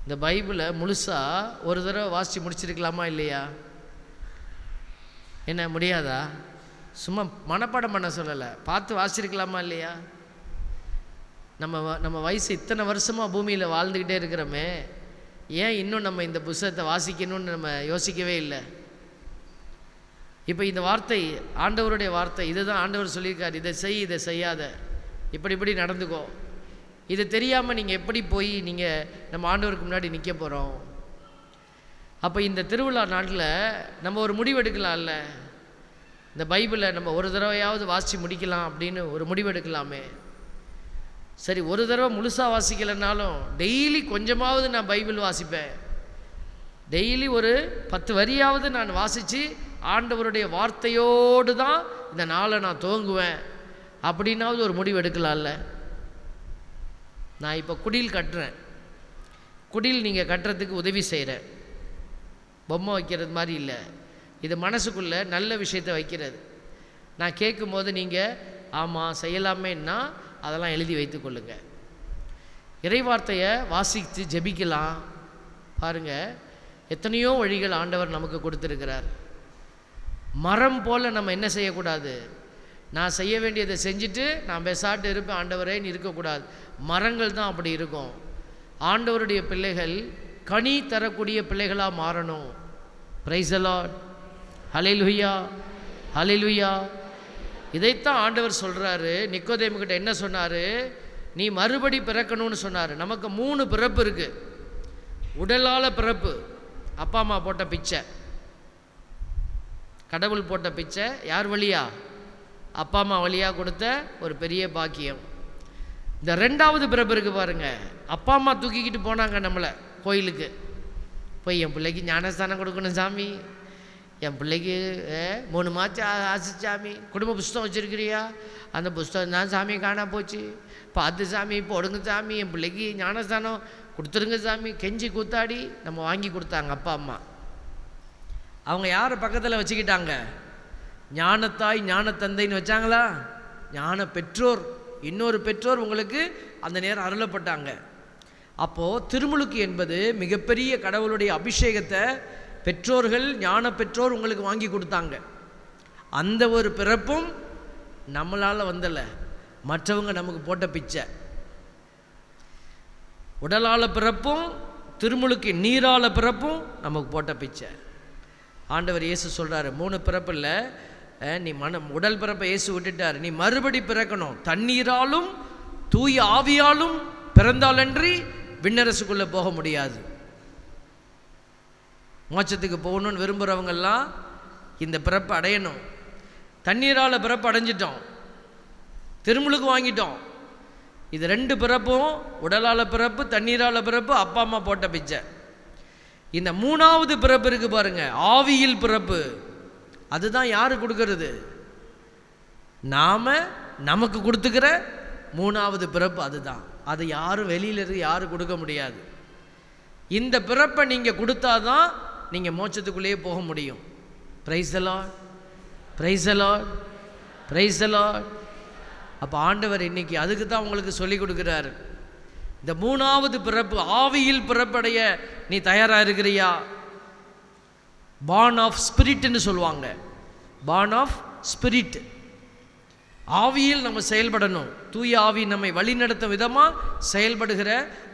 இந்த பைபிளை முழுசாக ஒரு தடவை வாசித்து முடிச்சிருக்கலாமா இல்லையா? என்ன முடியாதா? சும்மா மனப்பாடம் பண்ண சொல்லலை, பார்த்து வாசிச்சிருக்கலாமா இல்லையா? நம்ம வயசு இத்தனை வருஷமாக பூமியில் வாழ்ந்துக்கிட்டே இருக்கிறோமே, ஏன் இன்னும் நம்ம இந்த புத்தகத்தை வாசிக்கணும்னு நம்ம யோசிக்கவே இல்லை? இப்போ இந்த வார்த்தை ஆண்டவருடைய வார்த்தை, இதுதான் ஆண்டவர் சொல்லியிருக்கார். இதை செய், இதை செய்யாத, இப்படி நடந்துக்கோ. இது தெரியாமல் நீங்கள் எப்படி போய் நீங்கள் நம்ம ஆண்டவருக்கு முன்னாடி நிற்க போகிறோம்? அப்போ இந்த திருவிழா நாட்டில் நம்ம ஒரு முடிவெடுக்கலாம்ல. இந்த பைபிளை நம்ம ஒரு தடவையாவது வாசித்து முடிக்கலாம் அப்படின்னு ஒரு முடிவெடுக்கலாமே. சரி, ஒரு தடவை முழுசாக வாசிக்கலைன்னாலும் டெய்லி கொஞ்சமாவது நான் பைபிள் வாசிப்பேன். டெய்லி ஒரு 10 வரியாவது நான் வாசித்து ஆண்டவருடைய வார்த்தையோடு தான் இந்த நாளை நான் துவங்குவேன் அப்படின்னாவது ஒரு முடிவு எடுக்கலாம்ல. நான் இப்போ குடில் கட்டுறேன். குடில் நீங்கள் கட்டுறதுக்கு உதவி செய்கிறேன். பொம்மை வைக்கிறது மாதிரி இல்லை, இது மனசுக்குள்ளே நல்ல விஷயத்தை வைக்கிறது. நான் கேட்கும்போது நீங்கள் ஆமாம் செய்யலாமேன்னா அதெல்லாம் எழுதி வைத்து கொள்ளுங்கள். இறைவார்த்தையை வாசித்து ஜெபிக்கலாம். பாருங்கள், எத்தனையோ வழிகள் ஆண்டவர் நமக்கு கொடுத்துருக்கிறார். மரம் போல் நம்ம என்ன செய்யக்கூடாது, நான் செய்ய வேண்டியதை செஞ்சுட்டு நான் பெசாட்டு இருப்பேன் ஆண்டவரேன்னு இருக்கக்கூடாது. மரங்கள் தான் அப்படி இருக்கும். ஆண்டவருடைய பிள்ளைகள் கனி தரக்கூடிய பிள்ளைகளாக மாறணும். பிரைஸ் தி லார்ட், ஹல்லேலூயா, ஹல்லேலூயா. இதைத்தான் ஆண்டவர் சொல்கிறாரு. நிக்கோதேமுக்கிட்ட என்ன சொன்னார், நீ மறுபடி பிறக்கணும்னு சொன்னார். நமக்கு 3 பிறப்பு இருக்குது. உடலால் பிறப்பு, அப்பா அம்மா போட்ட பிச்சை, கடவுள் போட்ட பிச்சை. யார் வழியா? அப்பா அம்மா வழியாக கொடுத்த ஒரு பெரிய பாக்கியம். இந்த 2வது பிறப்பு இருக்குது பாருங்கள். அப்பா அம்மா தூக்கிக்கிட்டு போனாங்க நம்மளை கோயிலுக்கு போய், என் பிள்ளைக்கு ஞானஸ்தானம் கொடுக்கணும் சாமி, என் பிள்ளைக்கு 3 மாதம் ஆசை சாமி, குடும்ப புஸ்தகம் வச்சுருக்கிறியா, அந்த புஸ்தகம் தான் சாமி காணா போச்சு, பார்த்து சாமி போடுங்க சாமி, என் பிள்ளைக்கு ஞானஸ்தானம் கொடுத்துருங்க சாமி, கெஞ்சி கூத்தாடி நம்ம வாங்கி கொடுத்தாங்க அப்பா அம்மா. அவங்க யாரை பக்கத்தில் வச்சுக்கிட்டாங்க? ஞானத்தாய் ஞானத்தந்தைன்னு வச்சாங்களா? ஞான பெற்றோர், இன்னொரு பெற்றோர் உங்களுக்கு அந்த நேரம் அருளப்பட்டாங்க. அப்போது திருமுழுக்கு என்பது மிகப்பெரிய கடவுளுடைய அபிஷேகத்தை பெற்றோர்கள், ஞான பெற்றோர் உங்களுக்கு வாங்கி கொடுத்தாங்க. அந்த ஒரு பிறப்பும் நம்மளால் வந்தலை, மற்றவங்க நமக்கு போட்ட பிச்சை. உடலால் பிறப்பும் திருமுழுக்கு நீரால் பிறப்பும் நமக்கு போட்ட பிச்சை. ஆண்டவர் இயேசு சொல்கிறாரு, 3 பிறப்பு இல்லை, நீ உடல் பிறப்பை இயேசு விட்டுட்டார், நீ மறுபடி பிறக்கணும். தண்ணீராலும் தூய ஆவியாலும் பிறந்தாலன்றி விண்ணரசுக்குள்ளே போக முடியாது. மோட்சத்துக்கு போகணும்னு விரும்புகிறவங்கெல்லாம் இந்த பிறப்பை அடையணும். தண்ணீரால் பிறப்பு அடைஞ்சிட்டோம், திருமுழுக்கு வாங்கிட்டோம். இது 2 பிறப்பும், உடலால் பிறப்பு, தண்ணீரால் பிறப்பு, அப்பா அம்மா போட்ட பிச்சை. இந்த 3வது பிறப்பு இருக்கு பாருங்க, ஆவியில் பிறப்பு. அதுதான் யாரு கொடுக்கறது? நாம நமக்கு கொடுத்துக்கிற 3வது பிறப்பு. அதுதான், அது யாரும் வெளியிலிருந்து யாரும் கொடுக்க முடியாது. இந்த பிறப்பை நீங்கள் கொடுத்தாதான் நீங்கள் மோட்சத்துக்குள்ளேயே போக முடியும். Price the Lord, praise the Lord, praise the Lord. அப்போ ஆண்டவர் இன்னைக்கு அதுக்கு தான் உங்களுக்கு சொல்லி கொடுக்குறாரு. இந்த 3வது பிறப்பு, ஆவியில் பிறப்படைய நீ தயாராக இருக்கிறியா? பார்ன் ஆஃப் ஸ்பிரிட்னு சொல்லுவாங்க. பார்ன் ஆஃப் ஸ்பிரிட், ஆவியில் நம்ம செயல்படணும். தூய ஆவி நம்மை வழிநடத்தும் விதமாக செயல்படுகிற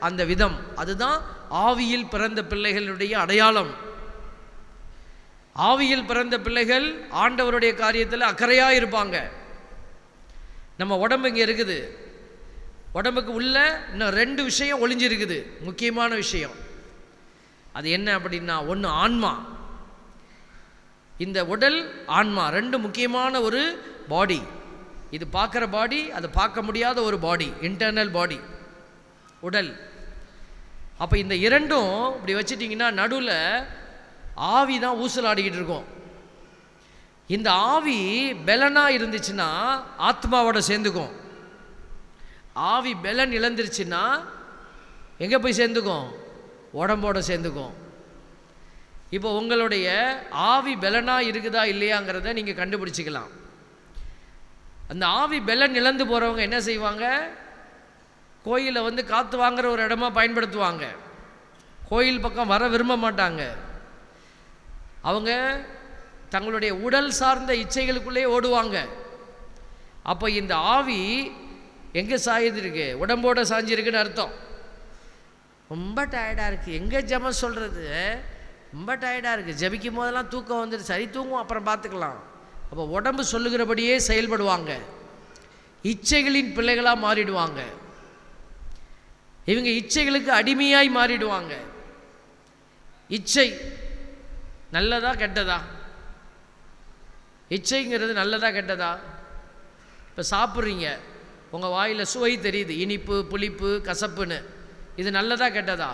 அந்த விதம், அதுதான் ஆவியில் பிறந்த பிள்ளைகளுடைய அடையாளம். ஆவியில் பிறந்த பிள்ளைகள் ஆண்டவருடைய காரியத்தில் அக்கறையாக இருப்பாங்க. நம்ம உடம்பு இங்கே இருக்குது, உடம்புக்கு உள்ள இன்னும் 2 விஷயம் ஒளிஞ்சிருக்குது, முக்கியமான விஷயம். அது என்ன அப்படின்னா, ஒன்று ஆன்மா. இந்த உடல் ஆன்மா 2 முக்கியமான ஒரு பாடி. இது பார்க்குற பாடி, அது பார்க்க முடியாத ஒரு பாடி, இன்டர்னல் பாடி, உடல். அப்போ இந்த 2ம் இப்படி வச்சிட்டிங்கன்னா நடுவில் ஆவி தான் ஊசலாடிக்கிட்டு இருக்கும். இந்த ஆவி பலனாக இருந்துச்சுன்னா ஆத்மாவோட சேர்ந்துக்கும். ஆவி பலன் இழந்துருச்சுன்னா எங்கே போய் சேர்ந்துக்கும்? உடம்போட சேர்ந்துக்கும். இப்போ உங்களுடைய ஆவி பலனாக இருக்குதா இல்லையாங்கிறத நீங்கள் கண்டுபிடிச்சிக்கலாம். அந்த ஆவி பலன் இழந்து போகிறவங்க என்ன செய்வாங்க? கோயிலை வந்து காற்று வாங்குகிற ஒரு இடமா பயன்படுத்துவாங்க. கோயில் பக்கம் வர விரும்ப மாட்டாங்க. அவங்க தங்களுடைய உடல் சார்ந்த இச்சைகளுக்குள்ளே ஓடுவாங்க. அப்போ இந்த ஆவி எங்கே சாயுதுருக்கு? உடம்போட சாஞ்சிருக்குன்னு அர்த்தம். ரொம்ப டயர்டாக இருக்குது, எங்கே ஜெபம் சொல்கிறது, ரொம்ப டயர்டாக இருக்குது, ஜெபிக்கும் போதெல்லாம் தூக்கம் வந்துட்டு, சரி தூங்கும் அப்புறம் பார்த்துக்கலாம். அப்போ உடம்பு சொல்லுகிறபடியே செயல்படுவாங்க. இச்சைகளின் பிள்ளைகளாக மாறிடுவாங்க. இவங்க இச்சைகளுக்கு அடிமையாய் மாறிடுவாங்க. இச்சை நல்லதா கெட்டதா? இச்சைங்கிறது நல்லதா கெட்டதா? இப்போ சாப்பிட்றீங்க, உங்கள் வாயில் சுவை தெரியுது, இனிப்பு, புளிப்பு, கசப்புன்னு. இது நல்லதா கெட்டதா?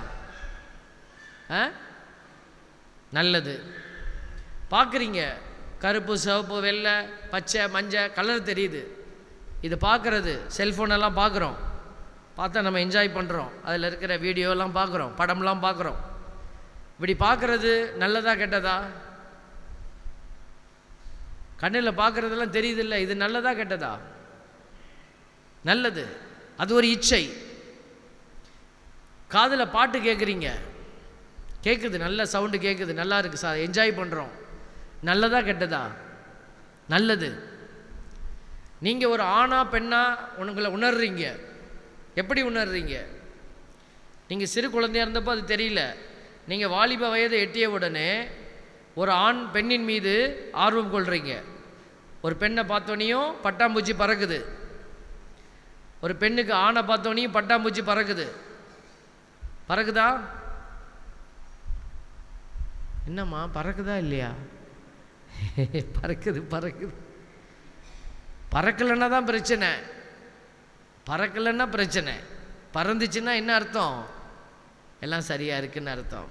நல்லது. பார்க்குறீங்க, கருப்பு, சிவப்பு, வெள்ளை, பச்சை, மஞ்சள் கலர் தெரியுது. இது பார்க்குறது, செல்ஃபோனெல்லாம் பார்க்குறோம், பார்த்தா நம்ம என்ஜாய் பண்ணுறோம், அதில் இருக்கிற வீடியோலாம் பார்க்குறோம், படம்லாம் பார்க்குறோம். இப்படி பார்க்குறது நல்லதா கெட்டதா? கண்ணில் பார்க்குறதெல்லாம் தெரியுதில்ல, இது நல்லதா கெட்டதா? நல்லது. அது ஒரு இச்சை. காதில் பாட்டு கேட்குறீங்க, கேட்குது, நல்ல சவுண்டு கேட்குது, நல்லா இருக்குது சார், என்ஜாய் பண்ணுறோம். நல்லதா கெட்டதா? நல்லது. நீங்கள் ஒரு ஆணா பெண்ணா உங்களை உணர்றீங்க. எப்படி உணர்றீங்க? நீங்கள் சிறு குழந்தையாக இருந்தப்போ அது தெரியல. நீங்கள் வாலிப வயதை எட்டிய உடனே ஒரு ஆண் பெண்ணின் மீது ஆர்வம் கொள்கிறீங்க. ஒரு பெண்ணை பார்த்தோனையும் பட்டாம்பூச்சி பறக்குது. ஒரு பெண்ணுக்கு ஆணை பார்த்தோனையும் பட்டாம்பூச்சி பறக்குது. பறக்குதா? என்னம்மா பறக்குதா இல்லையா? பறக்குது பறக்குது. பறக்கலைன்னா தான் பிரச்சனை. பறக்கலைன்னா பிரச்சனை. பறந்துச்சுன்னா என்ன அர்த்தம்? எல்லாம் சரியாக இருக்குன்னு அர்த்தம்.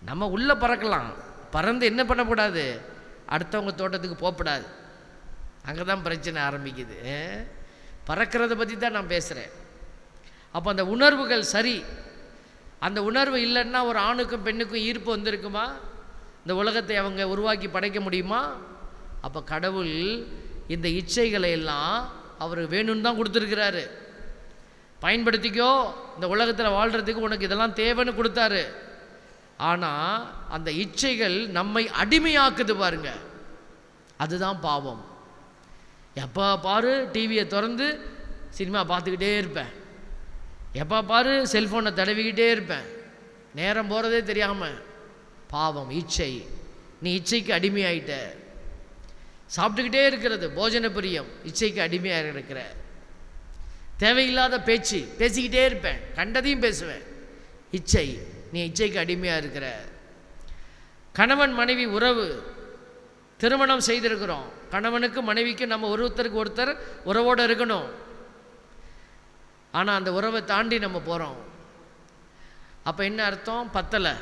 நம்ம உள்ளே பறக்கலாம், பறந்து என்ன பண்ணக்கூடாது? அடுத்தவங்க தோட்டத்துக்கு போகக்கூடாது. அங்கே தான் பிரச்சனை ஆரம்பிக்குது. பறக்கிறத பற்றி தான் நான் பேசுகிறேன். அப்போ அந்த உணர்வுகள் சரி. அந்த உணர்வு இல்லைன்னா ஒரு ஆணுக்கும் பெண்ணுக்கும் ஈர்ப்பு வந்திருக்குமா? இந்த உலகத்தை அவங்க உருவாக்கி படைக்க முடியுமா? அப்போ கடவுள் இந்த இச்சைகளை எல்லாம் அவர் வேணும்னு தான் கொடுத்துருக்கிறாரு. பயன்படுத்திக்கோ, இந்த உலகத்தில் வாழ்கிறதுக்கு உனக்கு இதெல்லாம் தேவைன்னு கொடுத்தாரு. ஆனால் அந்த இச்சைகள் நம்மை அடிமையாக்குது பாருங்க, அதுதான் பாவம். எப்போ பாரு டிவியை திறந்து சினிமா பார்த்துக்கிட்டே இருப்பேன், எப்போ பாரு செல்ஃபோனை தடவிக்கிட்டே இருப்பேன், நேரம் போகிறதே தெரியாமல். பாவம், இச்சை. நீ இச்சைக்கு அடிமையாயிட்ட. சாப்பிட்டுக்கிட்டே இருக்கிறது, போஜன பிரியம், இச்சைக்கு அடிமையாக இருக்கிற. தேவையில்லாத பேச்சு பேசிக்கிட்டே இருப்பேன், கண்டதையும் பேசுவேன், இச்சை. நீ இச்சைக்கு அடிமையாக இருக்கிற. கணவன் மனைவி உறவு, திருமணம் செய்திருக்கிறோம், கணவனுக்கு மனைவிக்கு நம்ம ஒருத்தருக்கு ஒருத்தர் உறவோடு இருக்கணும். ஆனால் அந்த உறவை தாண்டி நம்ம போகிறோம். அப்போ என்ன அர்த்தம்? பத்தலை.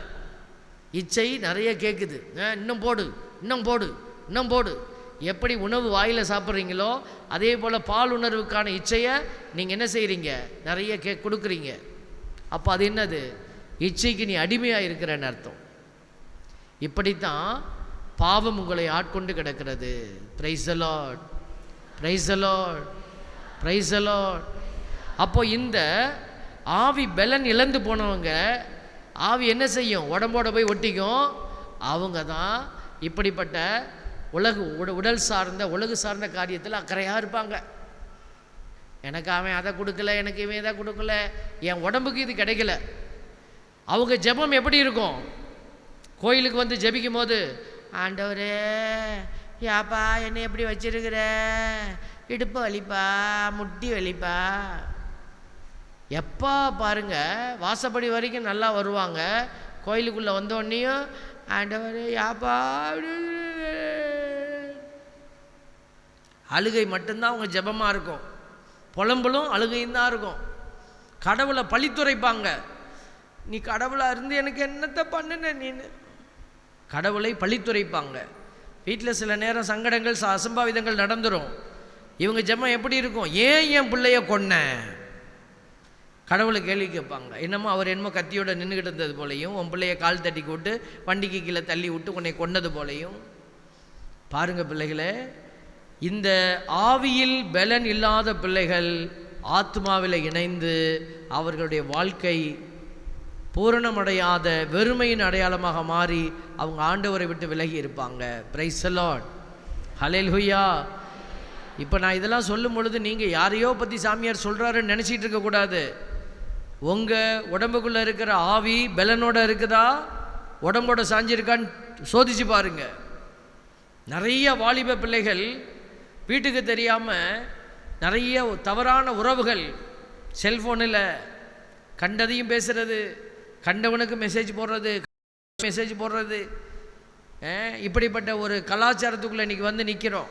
இச்சை நிறைய கேட்குது, இன்னும் போடு, இன்னும் போடு, இன்னும் போடு. எப்படி உணவு வாயில் சாப்பிட்றீங்களோ அதே போல் பால் உணர்வுக்கான இச்சையை நீங்கள் என்ன செய்கிறீங்க? நிறைய கொடுக்குறீங்க. அப்போ அது என்னது? இச்சைக்கு நீ அடிமையாக இருக்கிறன்னு அர்த்தம். இப்படித்தான் பாவம் உங்களை ஆட்கொண்டு கிடக்கிறது. Price the Lord, praise the Lord, praise the Lord. அப்போ இந்த ஆவி பலன் இழந்து போனவங்க, ஆவி என்ன செய்யும்? உடம்போட போய் ஒட்டிக்கும். அவங்க தான் இப்படிப்பட்ட உடல் சார்ந்த உலகு சார்ந்த காரியத்தில் அக்கறையாக இருப்பாங்க. எனக்கு அவன் அதை கொடுக்கல, எனக்கு இவன் இதை கொடுக்கல, என் உடம்புக்கு இது கிடைக்கல. அவங்க ஜெபம் எப்படி இருக்கும்? கோயிலுக்கு வந்து ஜெபிக்கும் போது, ஆண்டவரே யாப்பா என்னை எப்படி வச்சிருக்கிற, இடுப்பு வலிப்பா, முட்டி வலிப்பா. எப்போ பாருங்க வாசப்படி வரைக்கும் நல்லா வருவாங்க, கோயிலுக்குள்ளே வந்தோடனையும் ஆண்டவரே யாப்பா. அழுகை மட்டும்தான் அவங்க ஜெபமாக இருக்கும், புலம்பலும் அழுகையும் தான் இருக்கும். கடவுளை பழித்துரைப்பாங்க. நீ கடவுளாக இருந்து எனக்கு என்னத்தை பண்ணுன நீன்னு கடவுளை பழித்துரைப்பாங்க. வீட்டில் சில நேரம் சங்கடங்கள் அசம்பாவிதங்கள் நடந்துடும். இவங்க ஜெபம் எப்படி இருக்கும்? ஏன் என் பிள்ளைய கொன்ன? கடவுளை கேள்வி கேட்பாங்க. என்னமோ அவர் என்னமோ கத்தியோட நின்றுக்கிட்டு இருந்தது போலையும், உன் பிள்ளைய கால் தட்டி விட்டு வண்டிக்கு கீழே தள்ளி விட்டு உன்னை கொன்னது போலையும். பாருங்க பிள்ளைகளே, இந்த ஆவியில் பலன் இல்லாத பிள்ளைகள் ஆத்மாவில் இணைந்து அவர்களுடைய வாழ்க்கை பூரணமடையாத வெறுமையின் அடையாளமாக மாறி அவங்க ஆண்டவரை விட்டு விலகி இருப்பாங்க. பிரைஸ் தி லார்ட், ஹல்லேலூயா. இப்போ நான் இதெல்லாம் சொல்லும் பொழுது நீங்கள் யாரையோ பற்றி சாமியார் சொல்கிறாருன்னு நினச்சிட்டு இருக்கக்கூடாது. உங்கள் உடம்புக்குள்ளே இருக்கிற ஆவி பலனோட இருக்குதா, உடம்போட சாஞ்சிருக்கான்னு சோதிச்சு பாருங்க. நிறைய வாலிப பிள்ளைகள் வீட்டுக்கு தெரியாமல் நிறைய தவறான உறவுகள், செல்ஃபோனில் கண்டதையும் பேசுகிறது, கண்டவனுக்கு மெசேஜ் போடுறது, இப்படிப்பட்ட ஒரு கலாச்சாரத்துக்குள்ளே இன்றைக்கி வந்து நிற்கிறோம்.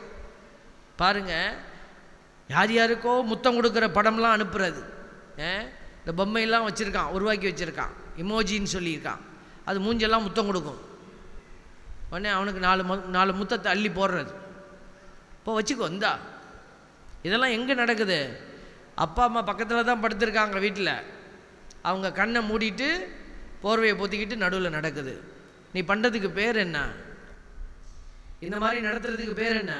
பாருங்கள், யார் யாருக்கோ முத்தம் கொடுக்குற படம்லாம் அனுப்புறது, இந்த பொம்மையெல்லாம் வச்சுருக்கான், உருவாக்கி வச்சுருக்கான், இமோஜின்னு சொல்லியிருக்கான். அது மூஞ்செல்லாம் முத்தம் கொடுக்கும். உடனே அவனுக்கு 4 முத்தத்தை அள்ளி போடுறது. இப்போ வச்சுக்கோ இந்தா. இதெல்லாம் எங்கே நடக்குது? அப்பா அம்மா பக்கத்தில் தான் படுத்திருக்காங்க வீட்டில், அவங்க கண்ணை மூடிட்டு போர்வையை பொத்திக்கிட்டு நடுவில் நடக்குது. நீ பண்ணுறதுக்கு பேர் என்ன? இந்த மாதிரி நடத்துறதுக்கு பேர் என்ன?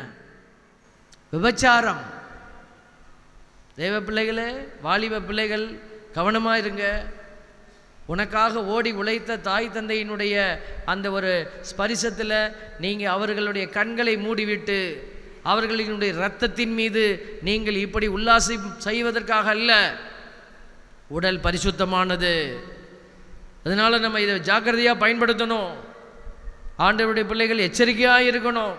விபச்சாரம். தேவ பிள்ளைகளே, வாலிப பிள்ளைகள் கவனமாக இருங்க. உனக்காக ஓடி உழைத்த தாய் தந்தையினுடைய அந்த ஒரு ஸ்பரிசத்தில் நீங்கள் அவர்களுடைய கண்களை மூடிவிட்டு அவர்களினுடைய இரத்தத்தின் மீது நீங்கள் இப்படி உல்லாசம் செய்வதற்காக அல்ல. உடல் பரிசுத்தமானது, அதனால் நம்ம இதை ஜாக்கிரதையாக பயன்படுத்தணும். ஆண்டவருடைய பிள்ளைகள் எச்சரிக்கையாக இருக்கணும்.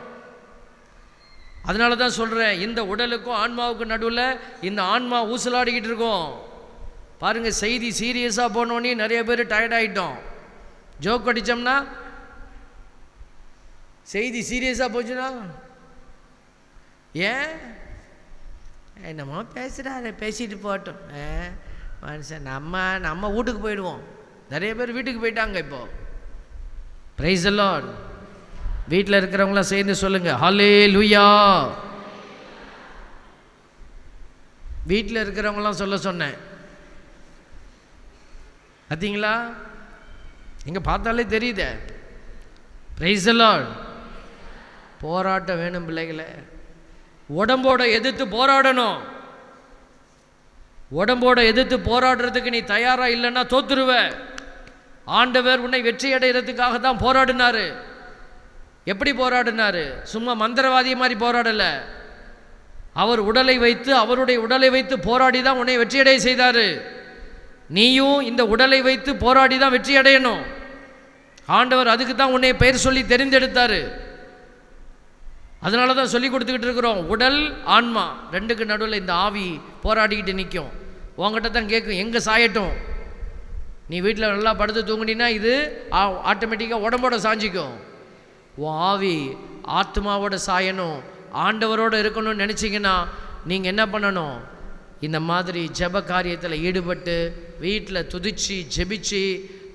அதனால தான் சொல்கிறேன், இந்த உடலுக்கும் ஆன்மாவுக்கும் நடுவில் இந்த ஆன்மா ஊசலாடிக்கிட்டு இருக்கோம். பாருங்கள், செய்தி சீரியஸாக போனோன்னே நிறைய பேர் டயர்டாகிட்டோம். ஜோக் அடித்தோம்னா, செய்தி சீரியஸாக போச்சுன்னா ஏன் என்னமோ பேசுகிறாரு, பேசிட்டு போட்டோம் மனுஷன், நம்ம வீட்டுக்கு போயிடுவோம். நிறைய பேர் வீட்டுக்கு போயிட்டாங்க. இப்போது பிரைஸ் தி லார்ட். வீட்டில் இருக்கிறவங்களாம் சேர்ந்து சொல்லுங்கள் ஹல்லேலூயா. வீட்டில் இருக்கிறவங்களாம் சொல்ல சொன்னேன். பார்த்தீங்களா? இங்கே பார்த்தாலே தெரியுதே. Price the Lord. போராட்டம் வேணும் பிள்ளைகளே. உடம்போட எதிர்த்து போராடணும். உடம்போட எதிர்த்து போராடுறதுக்கு நீ தயாராக இல்லைன்னா தோத்துருவ. ஆண்டவர் உன்னை வெற்றி அடைகிறதுக்காக தான் போராடினாரு. எப்படி போராடினாரு? சும்மா மந்திரவாதி மாதிரி போராடலை. அவர் உடலை வைத்து, அவருடைய உடலை வைத்து போராடி தான் உன்னை வெற்றியடைய செய்தார். நீயும் இந்த உடலை வைத்து போராடி தான் வெற்றி அடையணும். ஆண்டவர் அதுக்கு தான் உன்னை பெயர் சொல்லி தெரிந்தெடுத்தார். அதனால தான் சொல்லி கொடுத்துக்கிட்டு இருக்கிறோம். உடல் ஆன்மா ரெண்டுக்கு நடுவில் இந்த ஆவி போராடிக்கிட்டு நிற்கும். உங்ககிட்ட தான் கேட்கும், எங்கே சாயட்டும். நீ வீட்டில் நல்லா படுத்து தூங்குனீன்னா இது ஆட்டோமேட்டிக்காக உடம்போட சாஞ்சிக்கும். உன் ஆவி ஆத்மாவோட சாயணும், ஆண்டவரோடு இருக்கணும்னு நினச்சிங்கன்னா நீங்கள் என்ன பண்ணணும்? இந்த மாதிரி ஜெப காரியத்தில் ஈடுபட்டு வீட்டில் துதிச்சு ஜெபிச்சு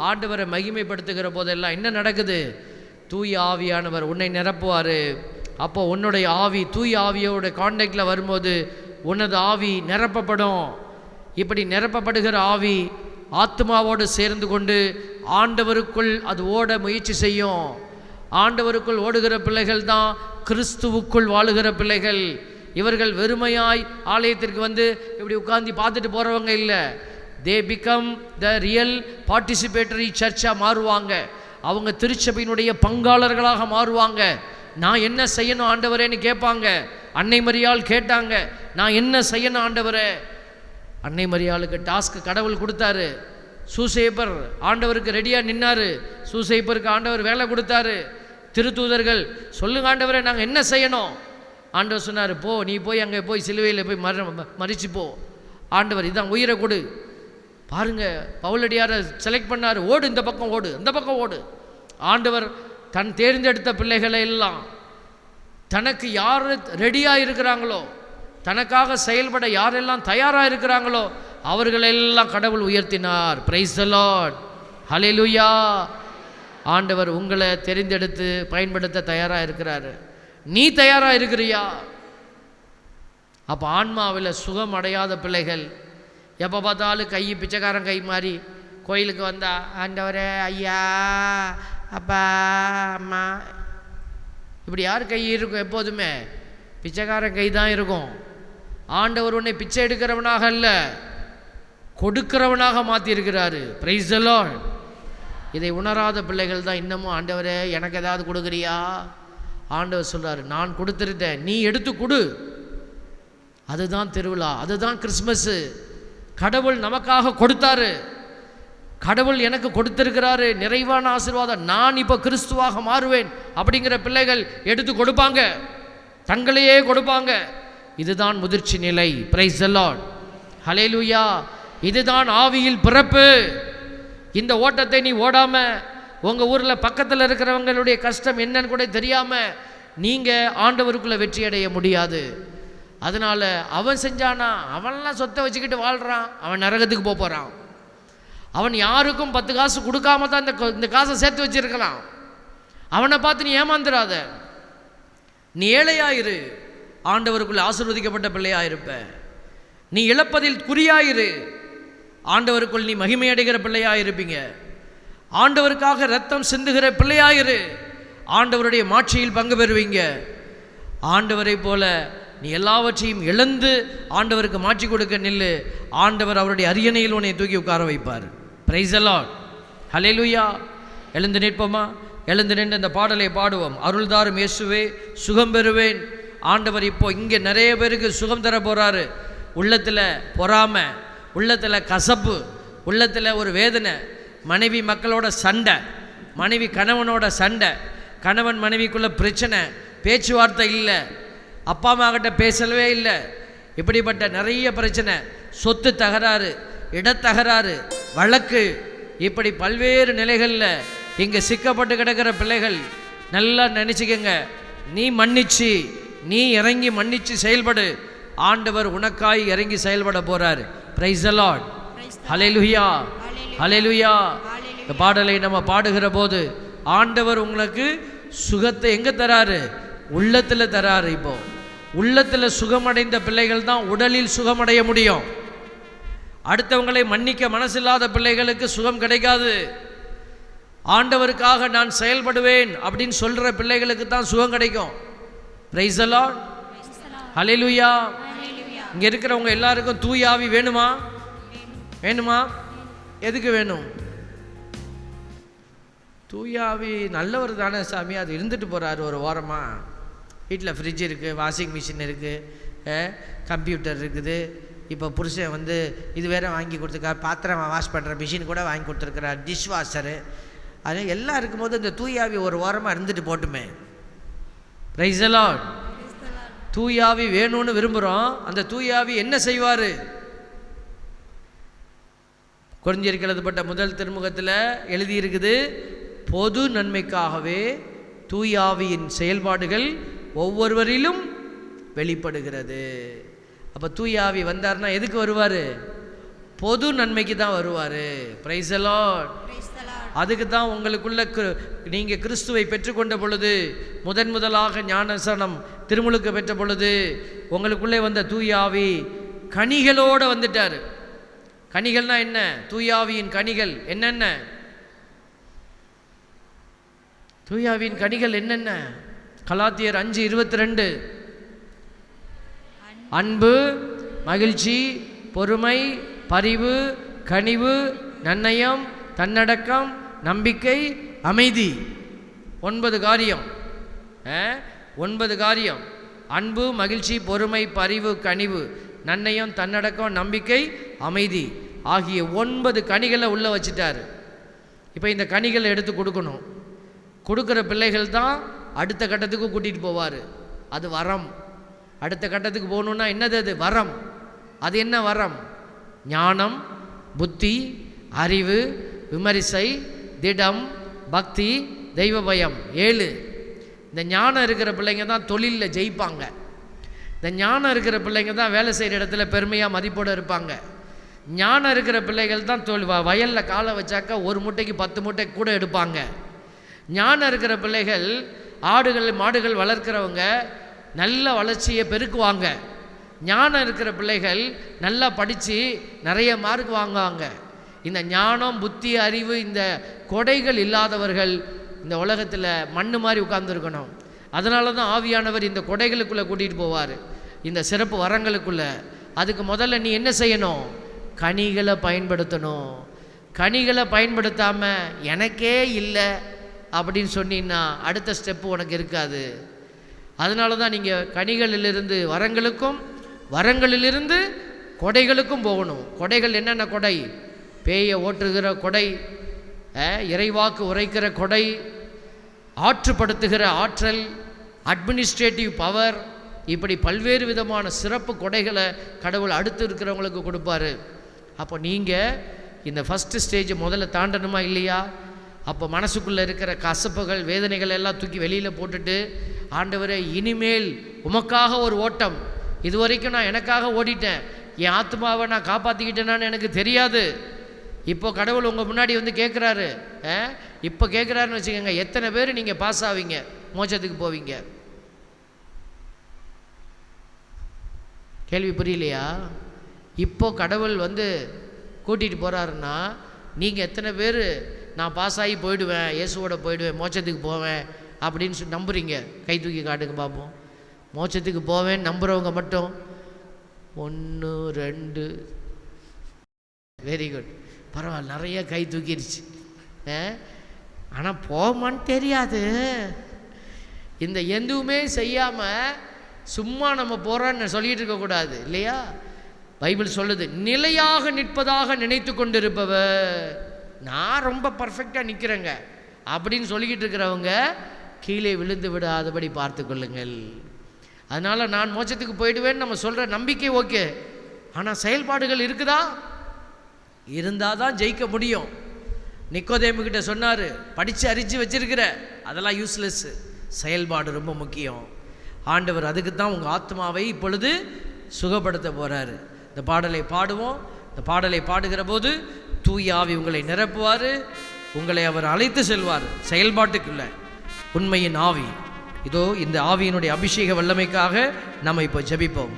ஆண்டவரை மகிமைப்படுத்துகிற போதெல்லாம் என்ன நடக்குது? தூய ஆவியானவர் உன்னை நிரப்புவார். அப்போ உன்னுடைய ஆவி தூய ஆவியோட கான்டாக்டில் வரும்போது உனது ஆவி நிரப்பப்படும். இப்படி நிரப்பப்படுகிற ஆவி ஆத்மாவோடு சேர்ந்து கொண்டு ஆண்டவருக்குள் அது ஓட முயற்சி செய்யும். ஆண்டவருக்குள் ஓடுகிற பிள்ளைகள் தான் கிறிஸ்துவுக்குள் வாழுகிற பிள்ளைகள். இவர்கள் வெறுமையாய் ஆலயத்திற்கு வந்து இப்படி உட்கார்ந்து பார்த்துட்டு போகிறவங்க இல்லை. They become the real participatory சர்ச்சாக மாறுவாங்க. அவங்க திருச்சபையினுடைய பங்காளர்களாக மாறுவாங்க. நான் என்ன செய்யணும் ஆண்டவரேன்னு கேட்பாங்க. அன்னை மரியாள் கேட்டாங்க, நான் என்ன செய்யணும் ஆண்டவரே? அன்னை மரியாளுக்கு டாஸ்க் கடவுள் கொடுத்தாரு. சூசேப்பர் ஆண்டவருக்கு ரெடியாக நின்னார். சூசேப்பருக்கு ஆண்டவர் வேலை கொடுத்தாரு. திருத்தூதர்கள் சொல்லுங்க ஆண்டவரே, நாங்கள் என்ன செய்யணும்? ஆண்டவர் சொன்னார், போ, நீ போய் அங்கே போய் சிலுவையில் போய் மறிச்சு போ. ஆண்டவர் இதான் உயிரை கொடு. பாருங்கள், பவுலடியாரை செலக்ட் பண்ணார். ஓடு, இந்த பக்கம் ஓடு, அந்த பக்கம் ஓடு. ஆண்டவர் தன் தேர்ந்தெடுத்த பிள்ளைகளை எல்லாம் தனக்கு யார் ரெடியாக இருக்கிறாங்களோ, தனக்காக செயல்பட யாரெல்லாம் தயாராக இருக்கிறாங்களோ அவர்களெல்லாம் கடவுள் உயர்த்தினார். Praise the Lord. ஹல்லேலூயா. ஆண்டவர் உங்களை தெரிந்தெடுத்து பயன்படுத்த தயாராக இருக்கிறாரு. நீ தயாராக இருக்கிறியா? அப்போ ஆன்மாவில் சுகம் அடையாத பிள்ளைகள் எப்போ பார்த்தாலும் கை பிச்சைக்காரன் கை மாதிரி கோயிலுக்கு வந்தா ஆண்டவரே ஐயா அப்பா அம்மா இப்படி யார் கை இருக்கும்? எப்போதுமே பிச்சைக்காரன் கை தான் இருக்கும். ஆண்டவர் உன்னை பிச்சை எடுக்கிறவனாக அல்ல, கொடுக்கிறவனாக மாற்றியிருக்கிறாரு. Price the Lord. இதை உணராத பிள்ளைகள் தான் இன்னமும் ஆண்டவரே எனக்கு ஏதாவது கொடுக்குறியா? ஆண்டவர் சொல்கிறார், நான் கொடுத்துருந்தேன், நீ எடுத்து கொடு. அதுதான் திருவிழா, அதுதான் கிறிஸ்மஸ்ஸு. கடவுள் நமக்காக கொடுத்தாரு. கடவுள் எனக்கு கொடுத்திருக்கிறாரு நிறைவான ஆசீர்வாதம். நான் இப்போ கிறிஸ்துவாக மாறுவேன் அப்படிங்கிற பிள்ளைகள் எடுத்து கொடுப்பாங்க, தங்களையே கொடுப்பாங்க. இதுதான் முதிர்ச்சி நிலை. Praise the Lord. ஹல்லேலூயா. இதுதான் ஆவியில் பிறப்பு. இந்த ஓட்டத்தை நீ ஓடாம, உங்கள் ஊரில் பக்கத்தில் இருக்கிறவங்களுடைய கஷ்டம் என்னன்னு கூட தெரியாமல் நீங்கள் ஆண்டவருக்குள்ளே வெற்றி அடைய முடியாது. அதனால் அவன் செஞ்சானா, அவன்லாம் சொத்தை வச்சுக்கிட்டு வாழ்கிறான், அவன் நரகத்துக்கு போகிறான். அவன் யாருக்கும் 10 காசு கொடுக்காம தான் இந்த காசை சேர்த்து வச்சிருக்கலாம். அவனை பார்த்து நீ ஏமாந்துடாத. நீ ஏழையாயிரு, ஆண்டவருக்குள் ஆசீர்வதிக்கப்பட்ட பிள்ளையாயிருப்ப. நீ இழப்பதில் குறியாயிரு, ஆண்டவருக்குள் நீ மகிமை அடைகிற பிள்ளையாயிருப்பீங்க. ஆண்டவருக்காக இரத்தம் சிந்துகிற பிள்ளையாயிரு, ஆண்டவருடைய மாட்சியில் பங்கு பெறுவீங்க. ஆண்டவரை போல நீ எல்லாவற்றையும் இழந்து ஆண்டவருக்கு மாற்றி கொடுக்க நில்லு. ஆண்டவர் அவருடைய அரியணையில் உன்னை தூக்கி உட்கார வைப்பார். Praise the Lord. ஹல்லேலூயா. எழுந்து நிற்போமா? எழுந்து நின்று இந்த பாடலை பாடுவோம். அருள்தாரும் இயேசுவே சுகம் பெறுவேன். ஆண்டவர் இப்போ இங்கே நிறைய பேருக்கு சுகம் தர போகிறாரு. உள்ளத்தில் பொறாமை, உள்ளத்தில் கசப்பு, உள்ளத்தில் ஒரு வேதனை, மனைவி மக்களோட சண்டை, மனைவி கணவனோட சண்டை, கணவன் மனைவிக்குள்ள பிரச்சனை, பேச்சுவார்த்தை இல்லை, அப்பா அம்மா கிட்ட பேசவே இல்லை, இப்படிப்பட்ட நிறைய பிரச்சனை, சொத்து தகராறு, இடத்தகராறு, வழக்கு, இப்படி பல்வேறு நிலைகளில் இங்கே சிக்கப்பட்டு கிடக்கிற பிள்ளைகள் நல்லா நினச்சிக்கங்க. நீ மன்னிச்சு, நீ இறங்கி மன்னிச்சு செயல்படு. ஆண்டவர் உனக்காய் இறங்கி செயல்பட போறார். Praise the Lord. Hallelujah, hallelujah. இந்த பாடலை நம்ம பாடுகிற போது ஆண்டவர் உங்களுக்கு சுகத்தை எங்க தராரு? உள்ளத்தில் தராரு. இப்போ உள்ளத்தில் சுகமடைந்த பிள்ளைகள் தான் உடலில் சுகமடைய முடியும். அடுத்தவங்களை மன்னிக்க மனசில்லாத பிள்ளைகளுக்கு சுகம் கிடைக்காது. ஆண்டவருக்காக நான் செயல்படுவேன் அப்படின்னு சொல்ற பிள்ளைகளுக்கு தான் சுகம் கிடைக்கும். Praise the Lord. ஹல்லேலூயா. இங்கே இருக்கிறவங்க எல்லாருக்கும் தூய ஆவி வேணுமா? வேணுமா? எதுக்கு வேணும்? தூய ஆவி நல்லவர் தானே சாமி, அது இருந்துட்டு போகிறாரு ஒரு ஓரமாக. வீட்டில் ஃப்ரிட்ஜ் இருக்குது, வாஷிங் மிஷின் இருக்குது, கம்ப்யூட்டர் இருக்குது. இப்போ புருஷன் இது வேற வாங்கி கொடுத்துருக்கார், பாத்திரம் வாஷ் பண்ணுற மிஷின் கூட வாங்கி கொடுத்துருக்கிறார், டிஷ் வாஷரு. அது எல்லாம் இருக்கும்போது இந்த தூய ஆவி ஒரு ஓரமாக இருந்துட்டு போட்டுமே. Price the Lord. தூயாவி வேணும்னு விரும்புகிறோம். அந்த தூயாவி என்ன செய்வார்? கொரிந்தியருக்கு எழுதப்பட்ட முதல் திருமுகத்தில் எழுதியிருக்குது, பொது நன்மைக்காகவே தூயாவியின் செயல்பாடுகள் ஒவ்வொருவரிலும் வெளிப்படுகிறது. அப்போ தூயாவி வந்தார்னா எதுக்கு வருவார்? பொது நன்மைக்கு தான் வருவார். Price the Lord. அதுக்கு தான் உங்களுக்குள்ள நீங்கள் கிறிஸ்துவை பெற்றுக்கொண்ட பொழுது, முதலாக ஞானஸ்நானம் திருமுழுக்கு பெற்ற பொழுது உங்களுக்குள்ளே வந்த தூயாவி கனிகளோடு வந்துட்டார். கனிகள்னா என்ன? தூயாவியின் கனிகள் என்னென்ன? தூயாவியின் கனிகள் என்னென்ன? கலாத்தியர் 5:22, அன்பு, மகிழ்ச்சி, பொறுமை, பரிவு, கனிவு, நன்னயம், தன்னடக்கம், நம்பிக்கை, அமைதி. 9 காரியம். 9 காரியம். அன்பு, மகிழ்ச்சி, பொறுமை, பரிவு, கனிவு, நன்னயம், தன்னடக்கம், நம்பிக்கை, அமைதி ஆகிய 9 கனிகளை உள்ளே வச்சுட்டார். இப்போ இந்த கனிகளை எடுத்து கொடுக்கணும். கொடுக்குற பிள்ளைகள் தான் அடுத்த கட்டத்துக்கு கூட்டிகிட்டு போவார். அது வரம். அடுத்த கட்டத்துக்கு போகணுன்னா என்னது? அது வரம். அது என்ன வரம்? ஞானம், புத்தி, அறிவு, விமரிசை, திடம், பக்தி, தெய்வ பயம். 7. இந்த ஞானம் இருக்கிற பிள்ளைங்க தான் தொழிலில் ஜெயிப்பாங்க. இந்த ஞானம் இருக்கிற பிள்ளைங்க தான் வேலை செய்கிற இடத்துல பெருமையாக மதிப்போடு இருப்பாங்க. ஞானம் இருக்கிற பிள்ளைகள் தான் வயலில் காலை வச்சாக்கா 1 மூட்டைக்கு 10 மூட்டை கூட எடுப்பாங்க. ஞானம் இருக்கிற பிள்ளைகள் ஆடுகள் மாடுகள் வளர்க்குறவங்க நல்ல வளர்ச்சியை பெருக்குவாங்க. ஞானம் இருக்கிற பிள்ளைகள் நல்லா படித்து நிறைய மார்க் வாங்குவாங்க. இந்த ஞானம், புத்தி, அறிவு, இந்த கொடைகள் இல்லாதவர்கள் இந்த உலகத்தில் மண்ணு மாதிரி உட்கார்ந்துருக்கணும். அதனால தான் ஆவியானவர் இந்த கொடைகளுக்குள்ளே கூட்டிகிட்டு போவார், இந்த சிறப்பு வரங்களுக்குள்ளே. அதுக்கு முதல்ல நீ என்ன செய்யணும்? கனிகளை பயன்படுத்தணும். கனிகளை பயன்படுத்தாமல் எனக்கே இல்லை அப்படின்னு சொன்னீங்கன்னா அடுத்த ஸ்டெப்பு உனக்கு இருக்காது. அதனால தான் நீங்கள் கனிகளிலிருந்து வரங்களுக்கும், வரங்களிலிருந்து கொடைகளுக்கும் போகணும். கொடைகள் என்னென்ன கொடை? பேயை ஓட்டுகிற கொடை, இறைவாக்கு உரைக்கிற கொடை, ஆற்றுப்படுத்துகிற ஆற்றல், அட்மினிஸ்ட்ரேட்டிவ் பவர், இப்படி பல்வேறு விதமான சிறப்பு கொடைகளை கடவுள் அடுத்து இருக்கிறவங்களுக்கு கொடுப்பாரு. அப்போ நீங்கள் இந்த ஃபஸ்ட்டு ஸ்டேஜ் முதல்ல தாண்டணுமா இல்லையா? அப்போ மனசுக்குள்ளே இருக்கிற கசப்புகள், வேதனைகள் எல்லாம் தூக்கி வெளியில் போட்டுட்டு, ஆண்டவரே இனிமேல் உமக்காக ஒரு ஓட்டம். இது வரைக்கும் நான் எனக்காக ஓடிட்டேன், என் ஆத்மாவை நான் காப்பாற்றிக்கிட்டேனான்னு எனக்கு தெரியாது. இப்போ கடவுள் உங்கள் முன்னாடி வந்து கேட்குறாரு, இப்போ கேட்குறாருன்னு வச்சுக்கோங்க, எத்தனை பேர் நீங்கள் பாஸ் ஆவீங்க, மோட்சத்துக்கு போவீங்க? கேள்வி புரியலையா? இப்போ கடவுள் வந்து கூட்டிகிட்டு போகிறாருன்னா நீங்கள் எத்தனை பேர் நான் பாஸ் ஆகி போயிடுவேன், இயேசுவோட போயிடுவேன், மோட்சத்துக்கு போவேன் அப்படின்னு சொல்லி நம்புறீங்க? கை தூக்கி காட்டுங்க பார்ப்போம். மோட்சத்துக்கு போவேன் நம்புகிறவங்க மட்டும் 1 2. வெரி குட், பரவாயில்ல, நிறைய கை தூக்கிடுச்சு. ஆனால் போமான்னு தெரியாது. இந்த எதுவுமே செய்யாமல் சும்மா நம்ம போகிறோன்னு சொல்லிகிட்டு இருக்கக்கூடாது இல்லையா? பைபிள் சொல்லுது, நிலையாக நிற்பதாக நினைத்து கொண்டிருப்பவர். நான் ரொம்ப பர்ஃபெக்டாக நிற்கிறேங்க அப்படின்னு சொல்லிக்கிட்டு இருக்கிறவங்க கீழே விழுந்து விடாதபடி பார்த்து கொள்ளுங்கள். அதனால் நான் மோட்சத்துக்கு போயிடுவேன்னு நம்ம சொல்கிற நம்பிக்கை ஓகே, ஆனால் செயல்பாடுகள் இருக்குதா? இருந்தால் தான் ஜெயிக்க முடியும். நிக்கோதேமுக்கிட்ட சொன்னார், படித்து அறிஞ்சு வச்சிருக்கிற அதெல்லாம் யூஸ்லெஸ்ஸு, செயல்பாடு ரொம்ப முக்கியம். ஆண்டவர் அதுக்கு தான் உங்கள் ஆத்மாவை இப்பொழுது சுகப்படுத்த போகிறாரு. இந்த பாடலை பாடுவோம். இந்த பாடலை பாடுகிற போது தூய ஆவி உங்களை நிரப்புவார், உங்களை அவர் அழைத்து செல்வார் செயல்பாட்டுக்குள்ள. உண்மையின் ஆவி இதோ, இந்த ஆவியினுடைய அபிஷேக வல்லமைக்காக நம்ம இப்போ ஜெபிப்போம்.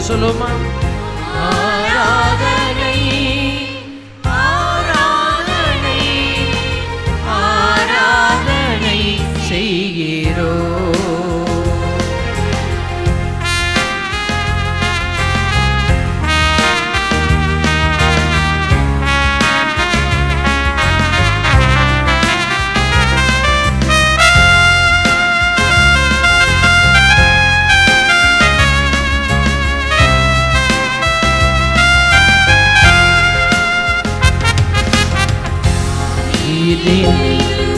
சொல்லுமா? ஆராதனை ஆராதனை ஆராதனை செய்கிறோம்.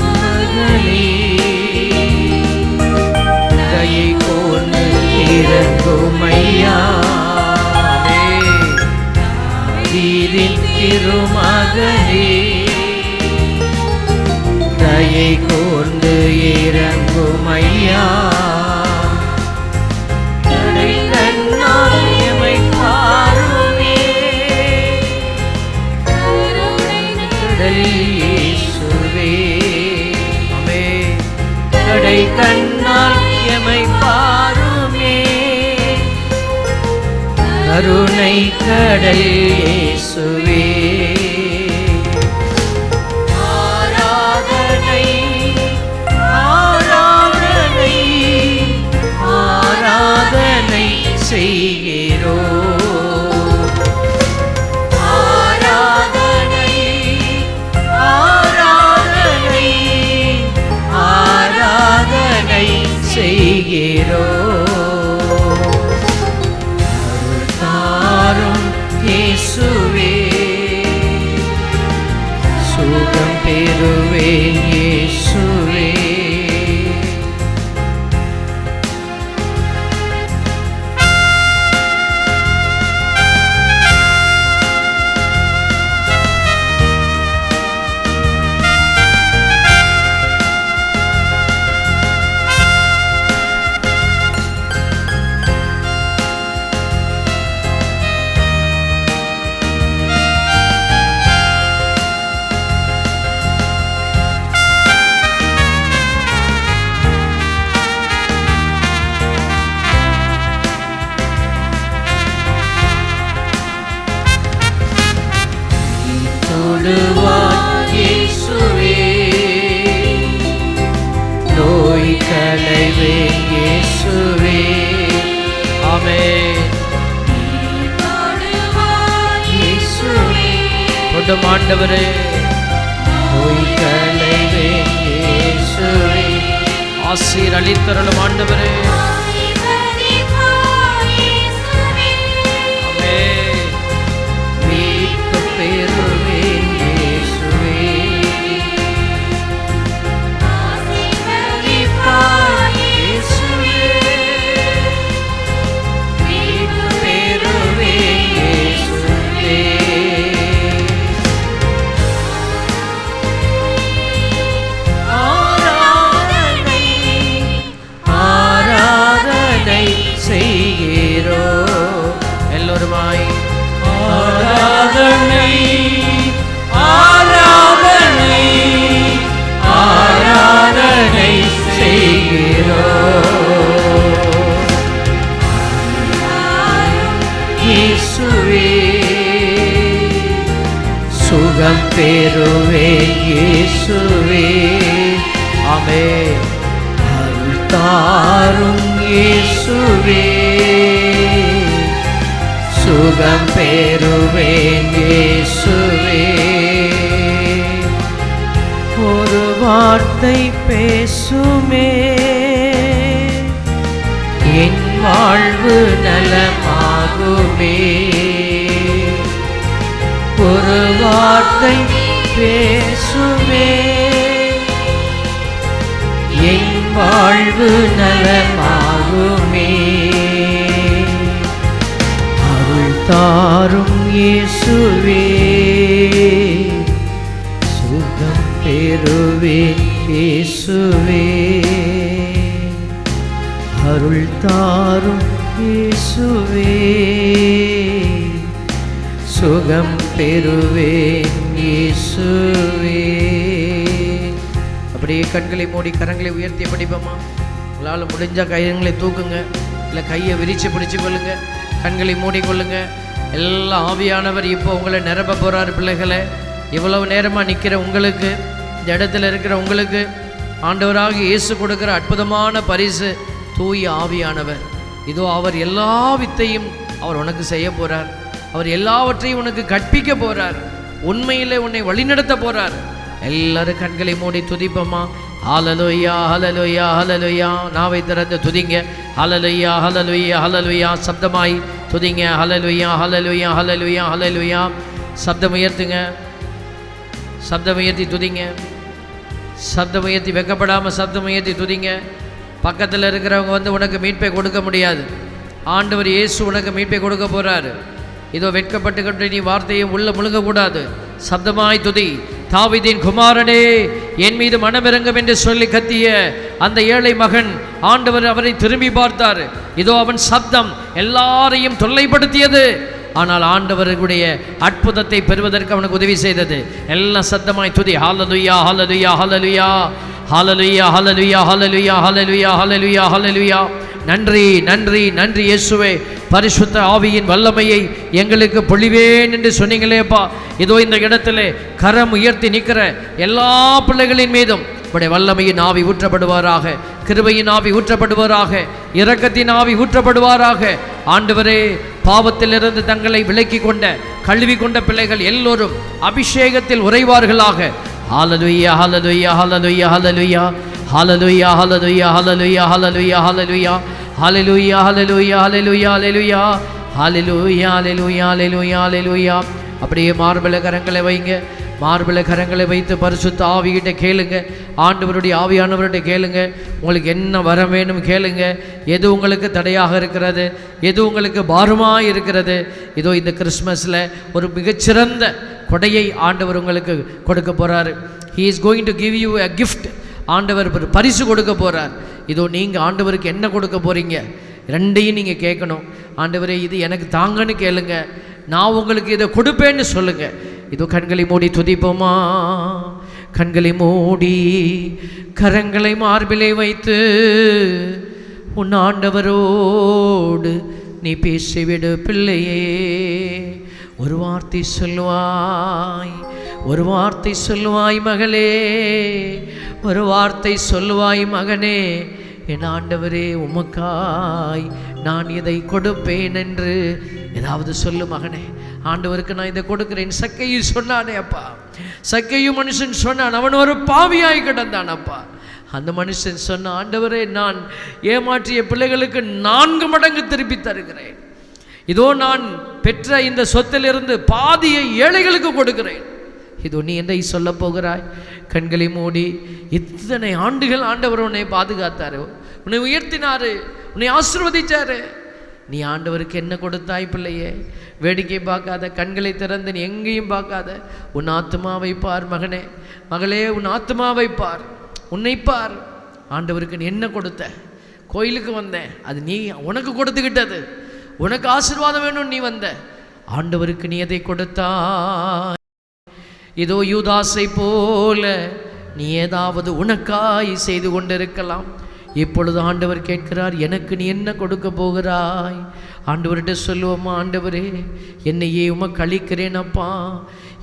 மகளே தயை கொண்டு இறங்குமையா, தாவீதின் திருமகனே தயை கொண்டு இறங்குமையா. கடை கண்ணால் எமை பாருமே, கருணை கடல் இயேசுவே. ஆராதனை ஆராதனை ஆராதனை செய்கிறோம். தாரும் இயேசுவே, சுகம் பெறுவேன் இயேசுவே. போடுவாய் இயேசுவே, நோய் களைவேன் இயேசுவே. ஆமென். இயேசுவே தொடும் ஆண்டவரே, நோய் களைவேன் இயேசுவே. ஆசீர்வதித்தருளும் ஆண்டவரே. ஆமென். மீட்பு பெறுவேன் இயேசுவே, ஆசீர்வதிப்பாய் இயேசுவே, மீட்பு பெறுவேன் இயேசுவே. எல்லோருமாய் ஆராதனை ஆராதனை ஆராதனை செய்கிறோம் இயேசுவே, சுகம் பெறுவேன் இயேசுவே. ஆமென். அருள் தாரும் இயேசுவே, சுகம் பெறுவேன் இயேசுவே. ஒரு வார்த்தை பேசுமே, என் வாழ்வு நலமாகுமே. ஒரு வார்த்தை பேசுமே, என் வாழ்வு நலமாகுமே. தாரும் இயேசுவே, சுகம் பெறுவேன் இயேசுவே. அருள் தாரும் இயேசுவே, சுகம் பெறுவேன் இயேசுவே. அப்படியே கண்களை மூடி கரங்களை உயர்த்தி படிப்போமா? உங்களால் முடிஞ்ச கைகளை தூக்குங்க, இல்லை கையை விரிச்சு பிடிச்சு கொள்ளுங்க, கண்களை மூடிக்கொள்ளுங்க. எல்லாம் ஆவியானவர் இப்போ உங்களை நிரப்ப போகிறார். பிள்ளைகளை, இவ்வளவு நேரமாக நிற்கிற உங்களுக்கு, இந்த இடத்துல இருக்கிற உங்களுக்கு ஆண்டவராக இயேசு கொடுக்குற அற்புதமான பரிசு தூய ஆவியானவர். இதோ அவர் எல்லா வித்தையும் அவர் உனக்கு செய்ய போகிறார். அவர் எல்லாவற்றையும் உனக்கு கற்பிக்க போகிறார். உண்மையிலே உன்னை வழிநடத்த போகிறார். எல்லாரும் கண்களை மூடி துதிப்போமா? ஹல்லேலூயா ஹல்லேலூயா ஹல்லேலூயா. நாவை திறந்து துதிங்க. ஹல்லேலூயா ஹல்லேலூயா ஹல்லேலூயா. சப்தமாய் துதிங்க. ஹல்லேலூயா ஹல்லேலூயா ஹல்லேலூயா ஹல்லேலூயா. சப்தம் உயர்த்துங்க, சப்தம் உயர்த்தி துதிங்க. சப்தம் உயர்த்தி வெக்கப்படாமல் சப்தம் உயர்த்தி துதிங்க. பக்கத்தில் இருக்கிறவங்க வந்து உனக்கு மீட்பை கொடுக்க முடியாது. ஆண்டவர் இயேசு உனக்கு மீட்பை கொடுக்க போகிறாரு. இதோ வெட்கப்பட்டுக்கிட்டு நீ வார்த்தையை உள்ள முழுங்கக்கூடாது. சப்தமாய் துதி. தாவீதின் குமாரனே, என் மீது மனமிறங்கும் என்று சொல்லி கத்திய அந்த ஏழை மகன், ஆண்டவர் அவரை திரும்பி பார்த்தார். இதோ அவன் சப்தம் எல்லாரையும் தொல்லைப்படுத்தியது. ஆனால் ஆண்டவருடைய அற்புதத்தை பெறுவதற்கு அவனுக்கு உதவி செய்தது. எல்லாம் சத்தமாய் துதி. ஹல்லேலூயா hallelujah hallelujah hallelujah hallelujah hallelujah hallelujah hallelujah ஹல்லேலூயா. நன்றி நன்றி நன்றி இயேசுவே. பரிசுத்த ஆவியின் வல்லமையை எங்களுக்கு பொழிவேன் என்று சொன்னீங்களேப்பா. இதோ இந்த இடத்துல கரம் உயர்த்தி நிற்கிற எல்லா பிள்ளைகளின் மீதும் உடைய வல்லமையின் ஆவி ஊற்றப்படுவாராக, கிருபையின் ஆவி ஊற்றப்படுவாராக, இரக்கத்தின் ஆவி ஊற்றப்படுவாராக. ஆண்டவரே, பாவத்திலிருந்து தங்களை விலக்கி கொண்ட கழுவி கொண்ட பிள்ளைகள் எல்லோரும் அபிஷேகத்தில் உறைவார்களாக. ஹல்லேலூயா hallelujah hallelujah hallelujah hallelujah hallelujah hallelujah hallelujah hallelujah hallelujah hallelujah hallelujah hallelujah hallelujah hallelujah hallelujah ஹல்லேலூயா. அப்படியே மார்பல கரங்களை வைங்க. மார்பல கரங்களை வைத்து பரிசுத்த ஆவிகிட்ட கேளுங்க. ஆண்டவருடைய ஆவியானவர்கிட்ட கேளுங்க. உங்களுக்கு என்ன வர வேணும் கேளுங்க. எது உங்களுக்கு தடையாக இருக்கிறது, எது உங்களுக்கு பாரமாக இருக்கிறது, இதோ இந்த கிறிஸ்மஸில் ஒரு மிகச்சிறந்த கொடையை ஆண்டவர் உங்களுக்கு கொடுக்க போகிறாரு. He is going to give you a gift. ஆண்டவர் பரிசு கொடுக்க போகிறார். இதோ நீங்கள் ஆண்டவருக்கு என்ன கொடுக்க போகிறீங்க, ரெண்டையும் நீங்கள் கேட்கணும். ஆண்டவரே, இது எனக்கு தாங்கன்னு கேளுங்க, நான் உங்களுக்கு இதை கொடுப்பேன்னு சொல்லுங்கள். இதோ கண்களை மூடி துதிப்போமா? கண்களை மூடி கரங்களை மார்பிலை வைத்து உன் ஆண்டவரோடு நீ பேசிவிடு பிள்ளையே. ஒரு வார்த்தை சொல்வாய், ஒரு வார்த்தை சொல்லுவாய் மகளே, ஒரு வார்த்தை சொல்லுவாய் மகனே, என் ஆண்டவரே உமக்காய் நான் இதை கொடுப்பேன் என்று ஏதாவது சொல்லு மகனே. ஆண்டவருக்கு நான் இதை கொடுக்கிறேன். சக்கையு சொன்னானே அப்பா, சக்கையு மனுஷன் சொன்னான், அவன் ஒரு பாவியாய் கிடந்தான் அப்பா. அந்த மனுஷன் சொன்ன, ஆண்டவரே நான் ஏமாற்றிய பிள்ளைகளுக்கு 4 மடங்கு திருப்பி தருகிறேன். இதோ நான் பெற்ற இந்த சொத்திலிருந்து பாதியை ஏழைகளுக்கு கொடுக்கிறேன். இதோ நீ என்னை சொல்ல போகிறாய். கண்களை மூடி, இத்தனை ஆண்டுகள் ஆண்டவர் உன்னை பாதுகாத்தாரு, உன்னை உயர்த்தினாரு, உன்னை ஆசீர்வதிச்சாரு. நீ ஆண்டவருக்கு என்ன கொடுத்தாய் பிள்ளையே? வேடிக்கை பார்க்காத, கண்களை திறந்து நீ எங்கேயும் பார்க்காத, உன் ஆத்மாவை பார் மகனே, மகளே, உன் ஆத்மாவை பார், உன்னை பார். ஆண்டவருக்கு நீ என்ன கொடுத்த? கோயிலுக்கு வந்தேன், அது நீ உனக்கு கொடுத்துக்கிட்டது. உனக்கு ஆசீர்வாதம் வேணும், நீ வந்த. ஆண்டவருக்கு நீ எதை கொடுத்தாய்? இதோ யூதாசை போல நீ ஏதாவது உனக்காய் செய்து கொண்டிருக்கலாம். இப்பொழுது ஆண்டவர் கேட்கிறார், எனக்கு நீ என்ன கொடுக்க போகிறாய்? ஆண்டவர்கிட்ட சொல்லுவோமா, ஆண்டவரே என்னையே உமக்கு அளிக்கிறேன் அப்பா,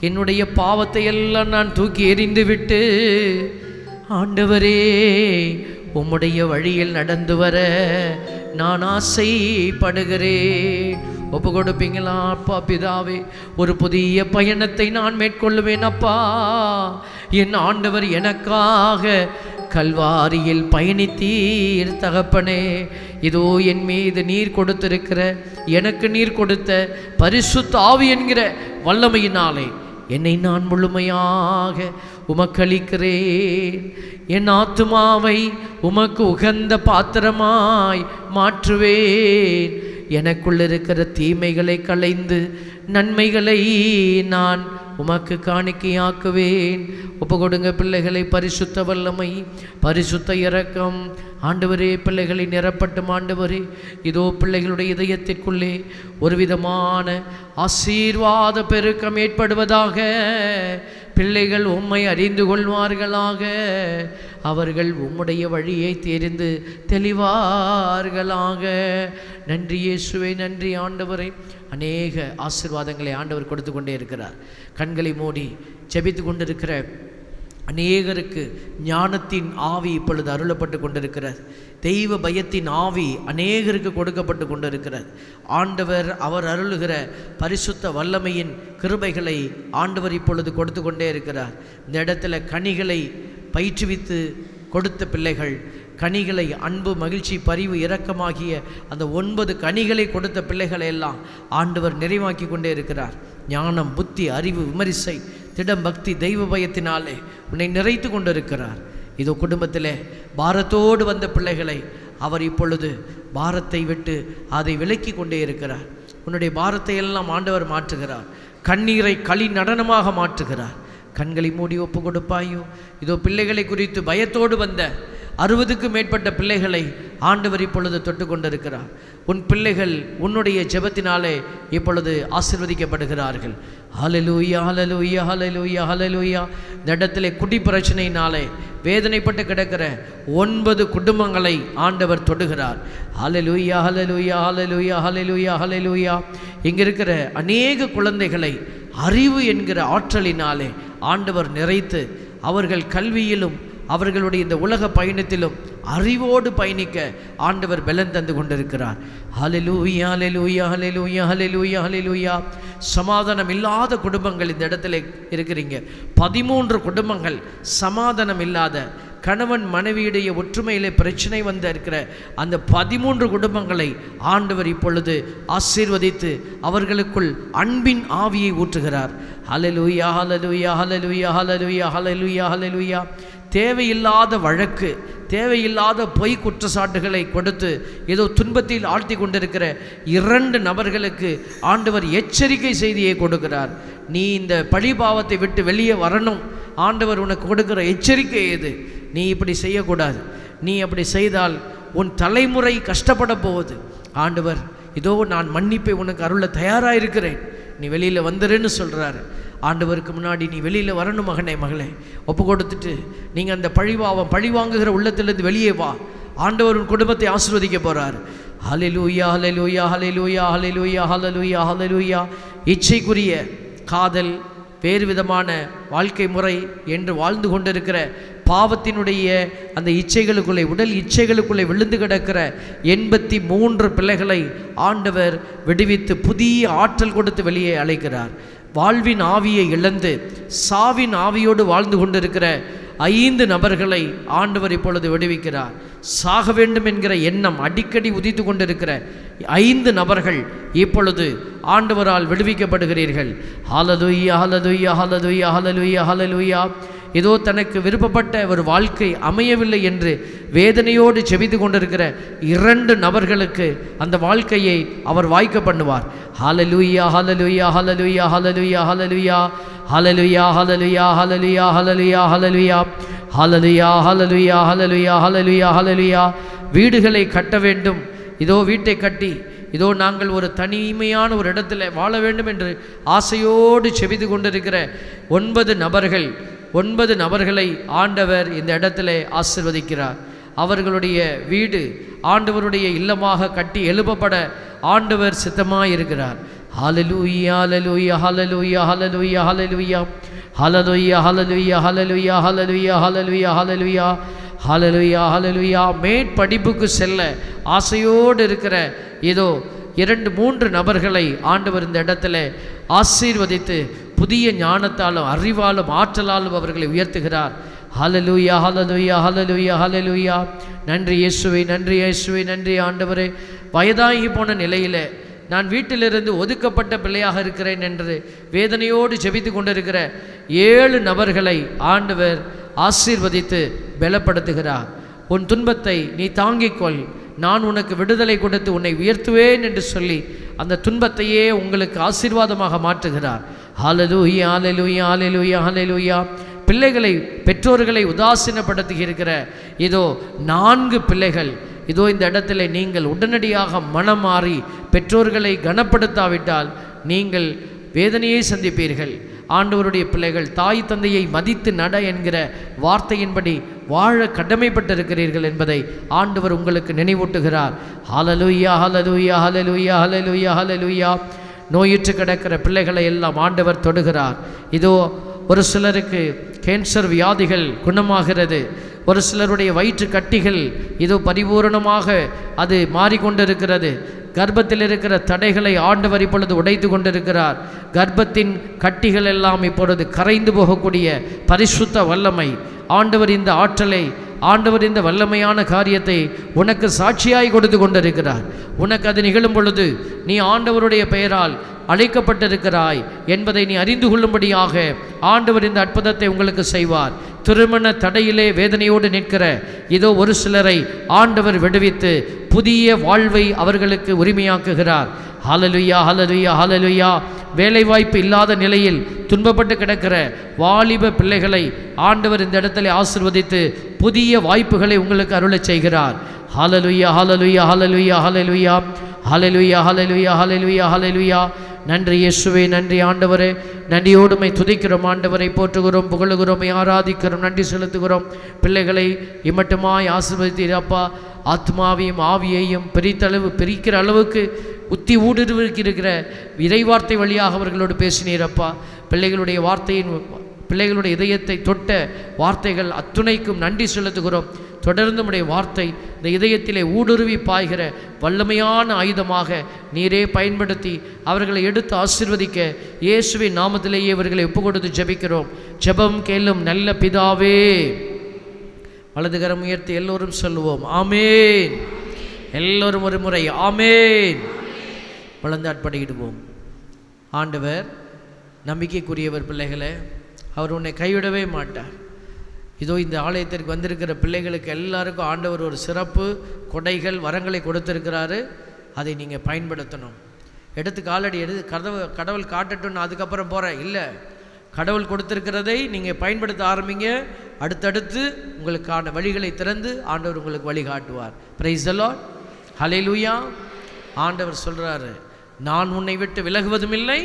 என்னுடைய பாவத்தை எல்லாம் நான் தூக்கி எறிந்து விட்டு ஆண்டவரே உம்முடைய வழியில் நடந்து வர நான் ஆசைப்படுகிறேன். ஒப்பு கொடுப்பீங்களா? அப்பா பிதாவே, ஒரு புதிய பயணத்தை நான் மேற்கொள்ளுவேன் அப்பா. என் ஆண்டவர் எனக்காக கல்வாரியில் பயணித்தீர் தகப்பனே. இதோ என் மீது நீர் கொடுத்திருக்கிற, எனக்கு நீர் கொடுத்த பரிசுத்த ஆவி என்கிற வல்லமையினாலே என்னை நான் முழுமையாக உமக்களிக்கிறேன். என் ஆத்துமாவை உமக்கு உகந்த பாத்திரமாய் மாற்றுவேன். எனக்குள் இருக்கிற தீமைகளை களைந்து நன்மைகளை நான் உமக்கு காணிக்கையாக்குவேன். ஒப்பு கொடுங்க பிள்ளைகளை. பரிசுத்த வல்லமை, பரிசுத்த இரக்கம் ஆண்டவரே பிள்ளைகளை நிரப்பட்டும். ஆண்டவரே இதோ பிள்ளைகளுடைய இதயத்திற்குள்ளே ஒரு விதமான ஆசீர்வாத பெருக்கம் ஏற்படுவதாக. பிள்ளைகள் உம்மை அறிந்து கொள்வார்களாக. அவர்கள் உம்முடைய வழியை தெரிந்து தெளிவார்களாக. நன்றி இயேசுவே, நன்றி ஆண்டவரை. அநேக ஆசீர்வாதங்களை ஆண்டவர் கொடுத்து கொண்டே இருக்கிறார். கண்களை மூடி ஜெபித்து கொண்டிருக்கிற அநேகருக்கு ஞானத்தின் ஆவி இப்பொழுது அருளப்பட்டு கொண்டிருக்கிறது. தெய்வ பயத்தின் ஆவி அநேகருக்கு கொடுக்கப்பட்டு கொண்டிருக்கிறது. ஆண்டவர் அவர் அருளுகிற பரிசுத்த வல்லமையின் கிருபைகளை ஆண்டவர் இப்பொழுது கொடுத்து கொண்டே இருக்கிறார். இந்த இடத்துல கனிகளை பயிற்றுவித்து கொடுத்த பிள்ளைகள், கனிகளை அன்பு, மகிழ்ச்சி, பரிவு, இரக்கமாகிய அந்த 9 கனிகளை கொடுத்த பிள்ளைகளை எல்லாம் ஆண்டவர் நிறைவாக்கி கொண்டே இருக்கிறார். ஞானம், புத்தி, அறிவு, விமரிசை, திடம், பக்தி, தெய்வ பயத்தினாலே உன்னை நிறைத்து கொண்டிருக்கிறார். இதோ குடும்பத்திலே பாரத்தோடு வந்த பிள்ளைகளை அவர் இப்பொழுது பாரத்தை விட்டு அதை விலக்கி கொண்டே இருக்கிறார். உன்னுடைய பாரத்தை எல்லாம் ஆண்டவர் மாற்றுகிறார். கண்ணீரை களி நடனமாக மாற்றுகிறார். கண்களை மூடி ஒப்பு கொடுப்பாயோ? இதோ பிள்ளைகளை குறித்து பயத்தோடு வந்த 60க்கும் மேற்பட்ட பிள்ளைகளை ஆண்டவர் இப்பொழுது தொட்டு கொண்டிருக்கிறார். உன் பிள்ளைகள் உன்னுடைய ஜெபத்தினாலே இப்பொழுது ஆசீர்வதிக்கப்படுகிறார்கள். ஹல்லேலூயா, ஹல்லேலூயா, ஹல்லேலூயா, ஹல்லேலூயா. இந்த இடத்திலே குடி பிரச்சனையினாலே வேதனைப்பட்டு கிடக்கிற 9 குடும்பங்களை ஆண்டவர் தொடுகிறார். ஹல்லேலூயா, ஹல்லேலூயா, ஹல்லேலூயா, ஹல்லேலூயா, ஹல்லேலூயா. இங்கே இருக்கிற அநேக குழந்தைகளை அறிவு என்கிற ஆற்றலினாலே ஆண்டவர் நிறைத்து அவர்கள் கல்வியிலும் அவர்களுடைய இந்த உலக பயணத்திலும் அறிவோடு பயணிக்க ஆண்டவர் பலன் தந்து கொண்டிருக்கிறார். ஹல்லேலூயா, ஹல்லேலூயா, ஹல்லேலூயா, ஹல்லேலூயா, ஹல்லேலூயா. சமாதானம் இல்லாத குடும்பங்கள் இந்த இடத்துல இருக்கிறீங்க. 13 குடும்பங்கள் சமாதானம் இல்லாத, கணவன் மனைவியுடைய ஒற்றுமையிலே பிரச்சனை வந்து இருக்கிற அந்த 13 குடும்பங்களை ஆண்டவர் இப்பொழுது ஆசீர்வதித்து அவர்களுக்குள் அன்பின் ஆவியை ஊற்றுகிறார். ஹல்லேலூயா, ஹல்லேலூயா, ஹல்லேலூயா, ஹல்லேலூயா, ஹல்லேலூயா, ஹல்லேலூயா. தேவையில்லாத வழக்கு, தேவையில்லாத பொய் குற்றச்சாட்டுகளை கொடுத்து ஏதோ துன்பத்தில் ஆழ்த்தி கொண்டிருக்கிற 2 நபர்களுக்கு ஆண்டவர் எச்சரிக்கை செய்தியை கொடுக்கிறார். நீ இந்த பழிபாவத்தை விட்டு வெளியே வரணும். ஆண்டவர் உனக்கு கொடுக்கிற எச்சரிக்கை எது? நீ இப்படி செய்யக்கூடாது. நீ அப்படி செய்தால் உன் தலைமுறை கஷ்டப்பட போகுது. ஆண்டவர் இதோ நான் மன்னிப்பை உனக்கு அருள தயாராக இருக்கிறேன், நீ வெளியில் வந்துருன்னு சொல்கிறாரு. ஆண்டவருக்கு முன்னாடி நீ வெளியில் வரணும் மகனே, மகளே. ஒப்பு கொடுத்துட்டு நீங்கள் அந்த பழி வாங்குகிற உள்ளத்திலிருந்து வெளியே வா. ஆண்டவர் உன் குடும்பத்தை ஆசீர்வதிக்க போகிறார். ஹல்லேலூயா, ஹல்லேலூயா, ஹல்லேலூயா, ஹல்லேலூயா, ஹல்லேலூயா, ஹல்லேலூயா. இச்சைக்குரிய காதல், வேறு விதமான வாழ்க்கை முறை என்று வாழ்ந்து கொண்டிருக்கிற பாவத்தினுடைய அந்த இச்சைகளுக்குள்ளே, உடல் இச்சைகளுக்குள்ளே விழுந்து கிடக்கிற 83 பிள்ளைகளை ஆண்டவர் விடுவித்து புதிய ஆற்றல் கொடுத்து வெளியே அழைக்கிறார். வாழ்வின் ஆவியை இழந்து சாவின் ஆவியோடு வாழ்ந்து கொண்டிருக்கிற 5 நபர்களை ஆண்டவர் இப்பொழுது விடுவிக்கிறார். சாக வேண்டும் என்கிற எண்ணம் அடிக்கடி உதித்து கொண்டிருக்கிற 5 நபர்கள் இப்பொழுது ஆண்டவரால் விடுவிக்கப்படுகிறீர்கள். ஹல்லேலூயா, ஹல்லேலூயா, ஹல்லேலூயா, ஹல்லேலூயா, ஹல்லேலூயா. ஏதோ தனக்கு விருப்பப்பட்ட ஒரு வாழ்க்கை அமையவில்லை என்று வேதனையோடு செபித்து கொண்டிருக்கிற 2 நபர்களுக்கு அந்த வாழ்க்கையை அவர் வாய்க்க பண்ணுவார். ஹல்லேலூயா, hallelujah, hallelujah, hallelujah, hallelujah, hallelujah, hallelujah, hallelujah, hallelujah, hallelujah, hallelujah, hallelujah, hallelujah, hallelujah, ஹல்லேலூயா. வீடுகளை கட்ட வேண்டும், இதோ வீட்டை கட்டி இதோ நாங்கள் ஒரு தனிமையான ஒரு இடத்துல வாழ வேண்டும் என்று ஆசையோடு செபித்து கொண்டிருக்கிற 9 நபர்களை ஆண்டவர் இந்த இடத்துல ஆசீர்வதிக்கிறார். அவர்களுடைய வீடு ஆண்டவருடைய இல்லமாக கட்டி எழுப்பப்பட ஆண்டவர் சித்தமாக இருக்கிறார். ஹல்லேலூயா, hallelujah, hallelujah, hallelujah, hallelujah, hallelujah, hallelujah, hallelujah, hallelujah, hallelujah, hallelujah, hallelujah, ஹல்லேலூயா. மேற்படிப்புக்கு செல்ல ஆசையோடு இருக்கிற ஏதோ 2-3 நபர்களை ஆண்டவர் இந்த இடத்துல ஆசீர்வதித்து புதிய ஞானத்தாலும் அறிவாலும் ஆற்றலாலும் அவர்களை உயர்த்துகிறார். ஹல்லேலூயா, ஹல்லேலூயா, ஹல்லேலூயா, ஹல்லேலூயா. நன்றி இயேசுவே, நன்றி இயேசுவே, நன்றி ஆண்டவரே. வயதாகி போன நிலையில் நான் வீட்டிலிருந்து ஒதுக்கப்பட்ட பிள்ளையாக இருக்கிறேன் என்று வேதனையோடு ஜெபித்து கொண்டிருக்கிற 7 நபர்களை ஆண்டவர் ஆசீர்வதித்து பலப்படுத்துகிறார். உன் துன்பத்தை நீ தாங்கிக்கொள், நான் உனக்கு விடுதலை கொடுத்து உன்னை உயர்த்துவேன் என்று சொல்லி அந்த துன்பத்தையே உங்களுக்கு ஆசீர்வாதமாக மாற்றுகிறார். ஹல்லேலூயா, ஹல்லேலூயா, ஹல்லேலூயா, ஹல்லேலூயா. பிள்ளைகளை, பெற்றோர்களை உதாசீனப்படுத்தி இருக்கிற இதோ 4 பிள்ளைகள் இதோ இந்த இடத்துல நீங்கள் உடனடியாக மனம் மாறி பெற்றோர்களை கனப்படுத்தாவிட்டால் நீங்கள் வேதனையை சந்திப்பீர்கள். ஆண்டவருடைய பிள்ளைகள் தாய் தந்தையை மதித்து நட என்கிற வார்த்தையின்படி வாழ கடமைப்பட்டிருக்கிறீர்கள் என்பதை ஆண்டவர் உங்களுக்கு நினைவூட்டுகிறார். ஹல்லேலூயா, ஹல்லேலூயா, ஹல்லேலூயா, ஹல்லேலூயா, ஹல்லேலூயா. நோயுற்று கிடக்கிற பிள்ளைகளை எல்லாம் ஆண்டவர் தொடுகிறார். இதோ ஒரு சிலருக்கு கேன்சர் வியாதிகள் குணமாகிறது, ஒரு சிலருடைய வயிற்று கட்டிகள் இதோ பரிபூரணமாக அது மாறிக்கொண்டிருக்கிறது. கர்ப்பத்தில் இருக்கிற தடைகளை ஆண்டவர் இப்பொழுது உடைத்து கொண்டிருக்கிறார். கர்ப்பத்தின் கட்டிகள் எல்லாம் இப்பொழுது கரைந்து போகக்கூடிய பரிசுத்த வல்லமை ஆண்டவர் இந்த ஆற்றலை, ஆண்டவர் இந்த வல்லமையான காரியத்தை உனக்கு சாட்சியாய் கொடுத்து கொண்டிருக்கிறார். உனக்கு அது நிகழும் பொழுது நீ ஆண்டவருடைய பெயரால் அழைக்கப்பட்டிருக்கிறாய் என்பதை நீ அறிந்து கொள்ளும்படியாக ஆண்டவர் இந்த அற்புதத்தை உங்களுக்கு செய்வார். திருமண தடையிலே வேதனையோடு நிற்கிற இதோ ஒரு சிலரை ஆண்டவர் விடுவித்து புதிய வாழ்வை அவர்களுக்கு உரிமையாக்குகிறார். ஹல்லேலூயா, ஹல்லேலூயா, ஹல்லேலூயா. வேலைவாய்ப்பு இல்லாத நிலையில் துன்பப்பட்டு கிடக்கிற வாலிப பிள்ளைகளை ஆண்டவர் இந்த இடத்துல ஆசீர்வதித்து புதிய வாய்ப்புகளை உங்களுக்கு அருளச் செய்கிறார். ஹல்லேலூயா, hallelujah, hallelujah, hallelujah, hallelujah, hallelujah, hallelujah, ஹல்லேலூயா. நன்றி இயேசுவே, நன்றி ஆண்டவரே. நன்றியோடுமை துதிக்கிறோம் ஆண்டவரை, போற்றுகிறோம், புகழுகிறோம், ஆராதிக்கிறோம், நன்றி செலுத்துகிறோம். பிள்ளைகளை இம்மட்டுமாய் ஆசீர்வதித்தீரப்பா. ஆத்மாவையும் ஆவியையும் பிரிக்கிற அளவுக்கு உத்தி ஊடுருவிருக்கிற இறைவார்த்தை வழியாக அவர்களோடு பேசினீரப்பா. பிள்ளைகளுடைய வார்த்தையின், பிள்ளைகளுடைய இதயத்தை தொட்ட வார்த்தைகள் அத்துணைக்கும் நன்றி செலுத்துகிறோம். தொடர்ந்து நம்முடைய வார்த்தை இந்த இதயத்திலே ஊடுருவி பாய்கிற வல்லமையான ஆயுதமாக நீரே பயன்படுத்தி அவர்களை எடுத்து ஆசீர்வதிக்க இயேசுவின் நாமத்திலேயே இவர்களை ஒப்புக் கொடுத்து ஜெபிக்கிறோம். ஜெபம் கேளும் நல்ல பிதாவே. வலதுகரம் உயர்த்தி எல்லோரும் சொல்லுவோம் ஆமேன். எல்லோரும் ஒரு முறை ஆமேன். வளர்ந்து அர்ப்பணிடுவோம். ஆண்டவர் நம்பிக்கைக்குரியவர். பிள்ளைகளை அவர் உன்னை கைவிடவே மாட்டார். இதோ இந்த ஆலயத்திற்கு வந்திருக்கிற பிள்ளைகளுக்கு எல்லாருக்கும் ஆண்டவர் ஒரு சிறப்பு கொடைகள், வரங்களை கொடுத்துருக்கிறாரு. அதை நீங்கள் பயன்படுத்தணும். எடுத்து காலடி கடவுள் காட்டட்டும்னு அதுக்கப்புறம் போகிறேன் இல்லை. கடவுள் கொடுத்திருக்கிறதை நீங்கள் பயன்படுத்த ஆரம்பிங்க. அடுத்தடுத்து உங்களுக்கான வழிகளை திறந்து ஆண்டவர் உங்களுக்கு வழிகாட்டுவார். Price the Lord. ஹல்லேலூயா. ஆண்டவர் சொல்கிறாரு, நான் உன்னை விட்டு விலகுவதும் இல்லை,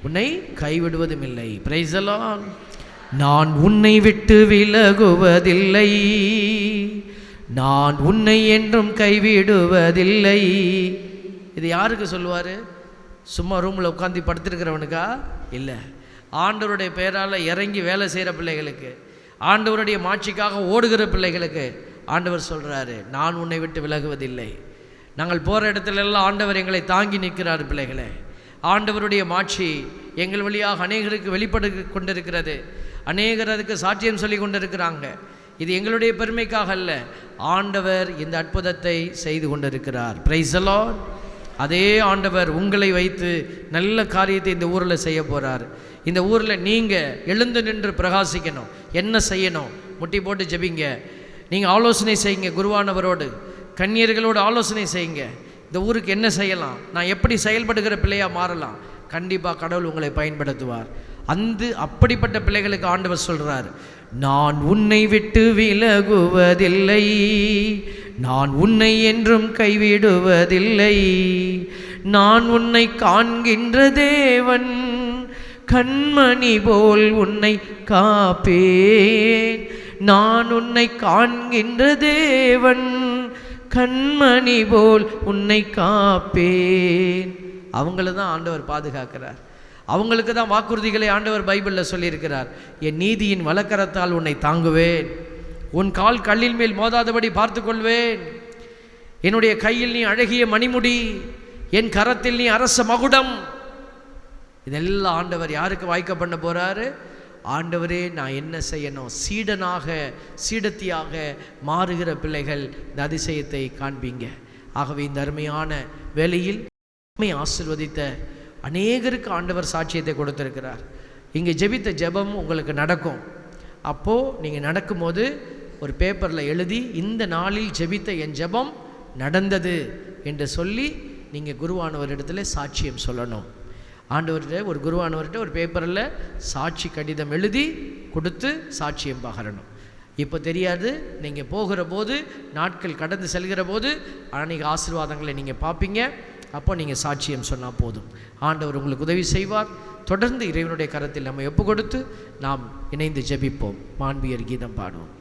உன்னை கைவிடுவதும் இல்லை. Price the Lord. நான் உன்னை விட்டு விலகுவதில்லை, நான் உன்னை என்றும் கைவிடுவதில்லை. இது யாருக்கு சொல்லுவார்? சும்மா ரூமில் உட்காந்து படுத்திருக்கிறவனுக்கா? இல்லை. ஆண்டவருடைய பெயரால் இறங்கி வேலை செய்கிற பிள்ளைகளுக்கு, ஆண்டவருடைய மாட்சிக்காக ஓடுகிற பிள்ளைகளுக்கு ஆண்டவர் சொல்கிறாரு, நான் உன்னை விட்டு விலகுவதில்லை. நாங்கள் போகிற இடத்துலெல்லாம் ஆண்டவர் எங்களை தாங்கி நிற்கிறார். பிள்ளைகளே, ஆண்டவருடைய மாட்சி எங்கள் வழியாக அநேகருக்கு வெளிப்படு கொண்டிருக்கிறது. அநேகர் அதுக்கு சாட்சியம் சொல்லி கொண்டிருக்கிறாங்க. இது எங்களுடைய பெருமைக்காக அல்ல, ஆண்டவர் இந்த அற்புதத்தை செய்து கொண்டிருக்கிறார். Price the Lord. அதே ஆண்டவர் உங்களை வைத்து நல்ல காரியத்தை இந்த ஊரில் செய்ய போகிறார். இந்த ஊரில் நீங்கள் எழுந்து நின்று பிரகாசிக்கணும். என்ன செய்யணும்? முட்டி போட்டு ஜெபிங்க. நீங்கள் ஆலோசனை செய்யுங்க. குருவானவரோடு, கன்னியர்களோடு ஆலோசனை செய்யுங்க. இந்த ஊருக்கு என்ன செய்யலாம், நான் எப்படி செயல்படுகிற பிள்ளையாக மாறலாம். கண்டிப்பாக கடவுள் உங்களை பயன்படுத்துவார். அப்படிப்பட்ட பிள்ளைகளுக்கு ஆண்டவர் சொல்கிறார், நான் உன்னை விட்டு விலகுவதில்லை, நான் உன்னை என்றும் கைவிடுவதில்லை, நான் உன்னை காண்கின்ற தேவன், கண்மணி போல் உன்னை காப்பேன், நான் உன்னை காண்கின்ற தேவன், கண்மணி போல் உன்னை காப்பேன். அவங்கள தான் ஆண்டவர் பாதுகாக்கிறார். அவங்களுக்கு தான் வாக்குறுதிகளை ஆண்டவர் பைபிளில் சொல்லியிருக்கிறார். என் நீதியின் வலக்கரத்தால் உன்னை தாங்குவேன், உன் கால் கல்லின் மேல் மோதாதபடி பார்த்து கொள்வேன், என்னுடைய கையில் நீ அழகிய மணிமுடி, என் கரத்தில் நீ அரச மகுடம். இதெல்லாம் ஆண்டவர் யாருக்கு வாய்க்க பண்ண போகிறாரு? ஆண்டவரே, நான் என்ன செய்யணும்? சீடத்தியாக மாறுகிற பிள்ளைகள் இந்த அதிசயத்தை காண்பீங்க. ஆகவே இந்த அருமையான வேளையில் ஆசீர்வதித்த அநேகருக்கு ஆண்டவர் சாட்சியத்தை கொடுத்திருக்கிறார். இங்கே ஜெபித்த ஜெபம் உங்களுக்கு நடக்கும். அப்போது நீங்கள் நடக்கும்போது ஒரு பேப்பரில் எழுதி, இந்த நாளில் ஜெபித்த என் ஜெபம் நடந்தது என்று சொல்லி நீங்கள் குருவானவரிடத்தில் சாட்சியம் சொல்லணும். ஆண்டவர்கிட்ட, ஒரு குருவானவர்கிட்ட ஒரு பேப்பரில் சாட்சி கடிதம் எழுதி கொடுத்து சாட்சியம் பகரணும். இப்போ தெரியாது, நீங்கள் போகிற போது, நாட்கள் கடந்து செல்கிற போது அநேக ஆசீர்வாதங்களை நீங்கள் பார்ப்பீங்க. அப்போ நீங்கள் சாட்சியம் சொன்னால் போதும். ஆண்டவர் உங்களுக்கு உதவி செய்வார். தொடர்ந்து இறைவனுடைய கரத்தில் நம்ம ஒப்பு கொடுத்து நாம் இணைந்து ஜெபிப்போம். மாண்பியர் கீதம் பாடுவோம்.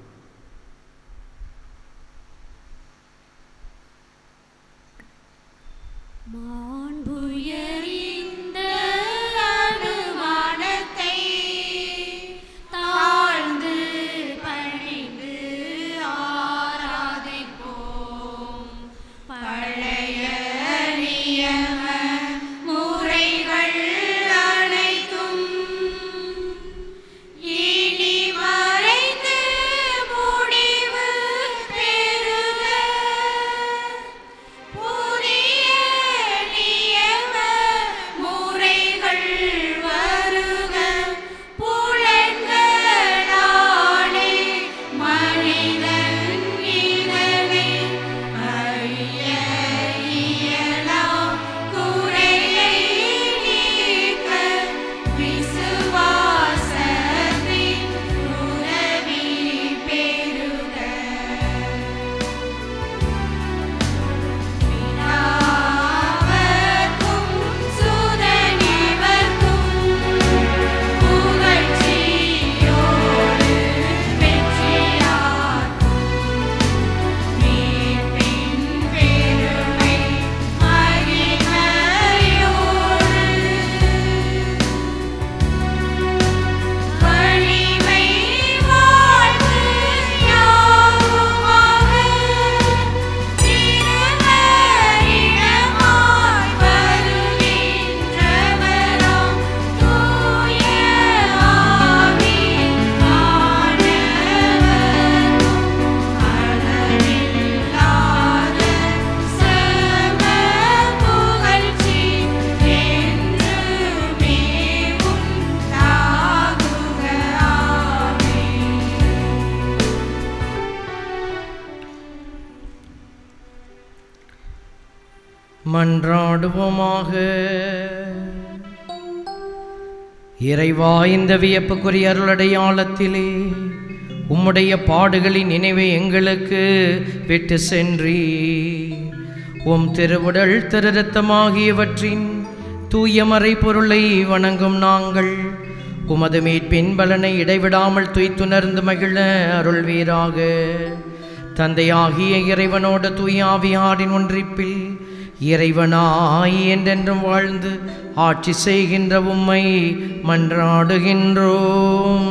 மன்றாடுவோமாக. இறைவா, இந்த வியப்புக்குரிய அருளடையாளத்திலே உம்முடைய பாடுகளின் நினைவை எங்களுக்கு விட்டு சென்றி, உம் திருவுடல் திருரத்தமாகியவற்றின் தூய மறை பொருளை வணங்கும் நாங்கள் உமது மீட்பின் பலனை இடைவிடாமல் துய்த்துணர்ந்து மகிழ அருள்வீராக. தந்தையாகிய இறைவனோடு தூய ஆவியாரின் ஒன்றிப்பில் இறைவனாய் என்றென்றும் வாழ்ந்து ஆட்சி செய்கின்ற உம்மை மன்றாடுகின்றோம்.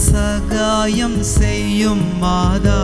சகாயம் செய்யும் மாதா,